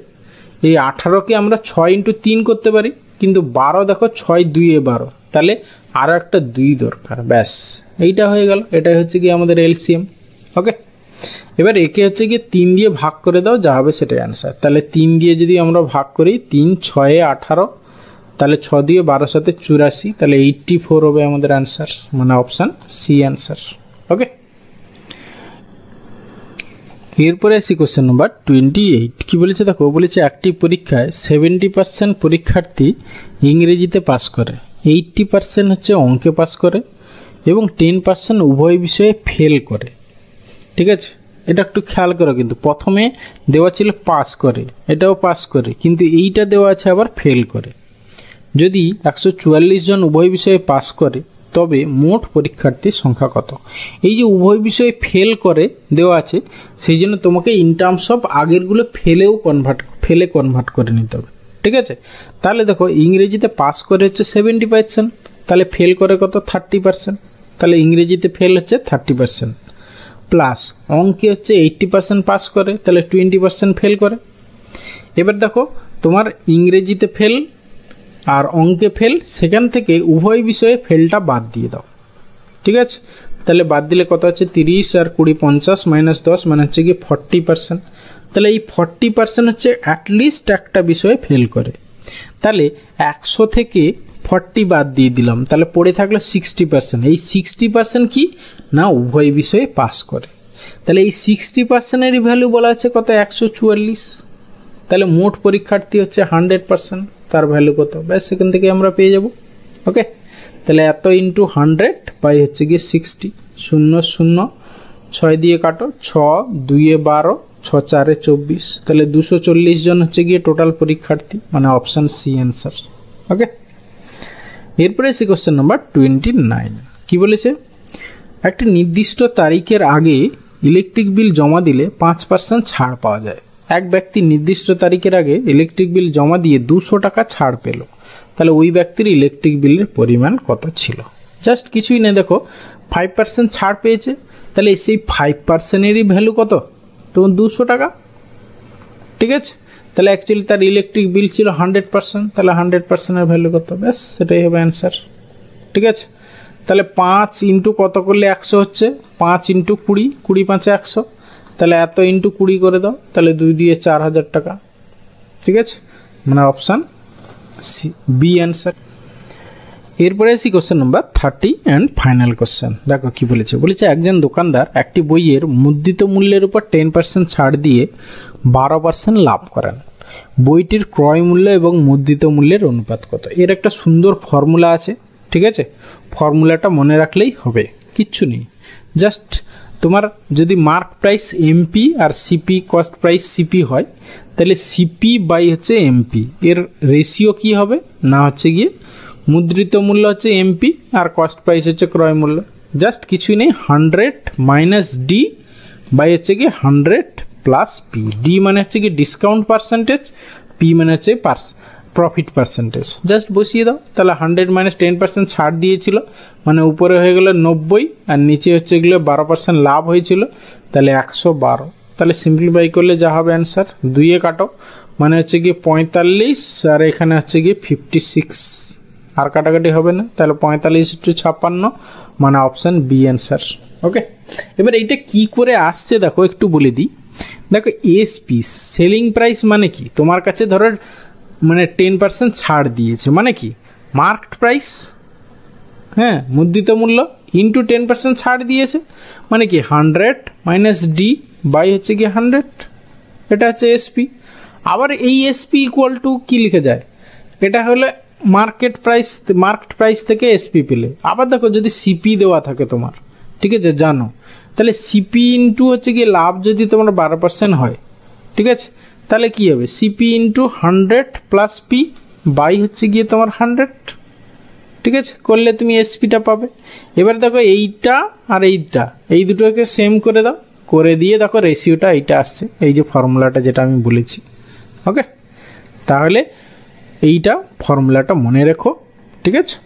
এই 18কে আমরা 6 × 3 করতে পারি, কিন্তু 12 দেখো 6 2 12, তাহলে আরও একটা 2 দরকার, ব্যাস এইটা হয়ে গেল, এটাই হচ্ছে কি আমাদের এলসিএম। ওকে, এবার একে হচ্ছে কি 3 দিয়ে ভাগ করে দাও, যা হবে সেটাই অ্যান্সার। তাহলে 3 দিয়ে যদি আমরা ভাগ করি, 3 6 18, তাহলে 6 দিয়ে 12 সাথে 84, তাহলে 84 হবে আমাদের অ্যান্সার, মানে অপশান সি অ্যান্সার। ওকে, এরপরে আসি কোশ্চেন নাম্বার 28। কি বলেছে দেখো, বলেছে একটি পরীক্ষায় 70% পরীক্ষার্থী ইংরেজিতে পাস করে, 80% হচ্ছে অঙ্কে পাস করে এবং 10% উভয় বিষয়ে ফেল করে। ঠিক আছে, এটা একটু খেয়াল করো, কিন্তু প্রথমে দেওয়া ছিল পাস করে, এটাও পাস করে, কিন্তু এইটা দেওয়া আছে আবার ফেল করে। যদি 144 জন উভয় বিষয়ে পাস করে তবে মোট পরীক্ষার্থীর সংখ্যা কত? এই যে উভয় বিষয়ে ফেল করে দেওয়া আছে, সেই জন্য তোমাকে ইন টার্মস অফ আগেরগুলো ফেলে কনভার্ট করে নিতে হবে। ঠিক আছে, তাহলে দেখো ইংরেজিতে পাস করে হচ্ছে 70%, তাহলে ফেল করে কত 30%, তাহলে ইংরেজিতে ফেল হচ্ছে 30%, প্লাস অঙ্কে হচ্ছে 80% পাস করে, তাহলে 20% ফেল করে। এবার দেখো তোমার ইংরেজিতে ফেল আর অঙ্কে ফেল, সেখান থেকে উভয় বিষয়ে ফেলটা বাদ দিয়ে দাও। ঠিক আছে, তাহলে বাদ দিলে কত হচ্ছে 30 আর 20 50 - 10 মানে হচ্ছে কি 40%। তাহলে এই 40% হচ্ছে অ্যাটলিস্ট একটা বিষয়ে ফেল করে, তাহলে 100 থেকে 40 বাদ দিয়ে দিলাম, তাহলে পড়ে থাকলো 60%। এই 60% কি না উভয় বিষয়ে পাস করে, তাহলে এই 60%-এরই ভ্যালু বলা আছে কত 144, তাহলে মোট পরীক্ষার্থী হচ্ছে 100%, তার ভ্যালু কত, ব্যাস সেখান থেকে আমরা পেয়ে যাব। ওকে, তাহলে এত ইন্টু 100 বাই হচ্ছে গিয়ে 60, 0 0 6 দিয়ে কাটো, 6 2 12, 6 4 24, তাহলে 240 জন হচ্ছে গিয়ে টোটাল পরীক্ষার্থী, মানে অপশান সি অ্যান্সার। ওকে, এরপরে সি কোশ্চেন নাম্বার 29। কি বলেছে, একটি নির্দিষ্ট তারিখের আগে ইলেকট্রিক বিল জমা দিলে 5% ছাড় পাওয়া যায়। এক ব্যক্তি নির্দিষ্ট তারিখের আগে ইলেকট্রিক বিল জমা দিয়ে 200 টাকা ছাড় পেল, তাহলে ওই ব্যক্তির ইলেকট্রিক বিলের পরিমাণ কত ছিল? জাস্ট কিছুই না, দেখো 5% ছাড় পেয়েছে, তাহলে সেই 5%-এরই ভ্যালু কত, তখন 200 টাকা। ঠিক আছে, তাহলে অ্যাকচুয়ালি তার ইলেকট্রিক বিল ছিল 100%, তাহলে 100%-এর ভ্যালু কত, ব্যাস সেটাই হবে অ্যান্সার। ঠিক আছে, তাহলে 5 ইন্টু কত করলে 100 হচ্ছে, 5 ইন্টু 20, 20 5 100, তাহলে এত ইন্টু 20 করে দাও, তাহলে 2 দিয়ে 4000 টাকা। ঠিক আছে, মানে অপশান সি বি অ্যান্সার। এরপরে আসি question number 30 and final question. দেখো কি বলেছে, বলেছে একজন দোকানদার একটি বইয়ের মুদ্রিত মূল্যের উপর 10% ছাড় দিয়ে 12% লাভ করেন। বইটির ক্রয় মূল্য এবং মুদ্রিত মূল্যের অনুপাত কত। এর একটা সুন্দর ফর্মুলা আছে, ঠিক আছে, ফর্মুলাটা মনে রাখলেই হবে, কিচ্ছু নেই। জাস্ট তোমার যদি মার্ক প্রাইস এমপি আর সিপি কস্ট প্রাইস সিপি হয়, তাহলে সিপি বাই হচ্ছে এমপি, এর রেশিও কি হবে না হচ্ছে গিয়ে মুদ্রিত মূল্য হচ্ছে এমপি আর কস্ট প্রাইস হচ্ছে ক্রয় মূল্য। জাস্ট কিছুই নেই, 100 মাইনাস ডি বাই হচ্ছে গিয়ে 100 প্লাস পি। ডি মানে হচ্ছে কি ডিসকাউন্ট পার্সেন্টেজ, পি মানে হচ্ছে প্রফিট পার্সেন্টেজ। জাস্ট বসিয়ে দাও, তাহলে 100 মাইনাস 10% ছাড় দিয়েছিল, মানে উপরে হয়ে গেল 90 আর নিচে হচ্ছে এগুলো 12% লাভ হয়েছিল, তাহলে 112। তাহলে সিম্পলিফাই করলে যা হবে অ্যান্সার 2 কাটো, মানে হচ্ছে গিয়ে 45 আর এখানে হচ্ছে গিয়ে 56, আর কাটাকাটি হবে না, তাহলে 45/56 মানে অপশান বি অ্যান্সার। ওকে, এবার এইটা কি করে আসছে দেখো একটু বলে দিই। দেখো এসপি সেলিং প্রাইস মানে কি, তোমার কাছে ধরো মানে 10% ছাড় দিয়েছে, মানে কি মার্কড প্রাইস, হ্যাঁ মুদ্রিত মূল্য ইন্টু 10% ছাড় দিয়েছে, মানে কি 100 মাইনাস ডি বাই হচ্ছে কি 100, এটা হচ্ছে এসপি। আবার এই এসপি ইকুয়াল টু কী লিখে যায়, এটা হলে মার্কেট প্রাইস, মার্কড প্রাইস থেকে এসপি পেলে। আবার দেখো যদি সিপি দেওয়া থাকে তোমার, ঠিক আছে জানো, তাহলে সিপি ইন্টু হচ্ছে গিয়ে লাভ যদি তোমার 12% হয়, ঠিক আছে, তাহলে কী হবে CP into 100 plus P by হচ্ছে গিয়ে তোমার 100, ঠিক আছে, করলে তুমি এসপিটা পাবে। এবার দেখো এইটা আর এইটা, এই দুটোকে সেম করে দাও, করে দিয়ে দেখো রেশিওটা এইটা আসছে, এই যে ফর্মুলাটা যেটা আমি বলেছি। ওকে, তাহলে এইটা ফর্মুলাটা মনে রেখো, ঠিক আছে।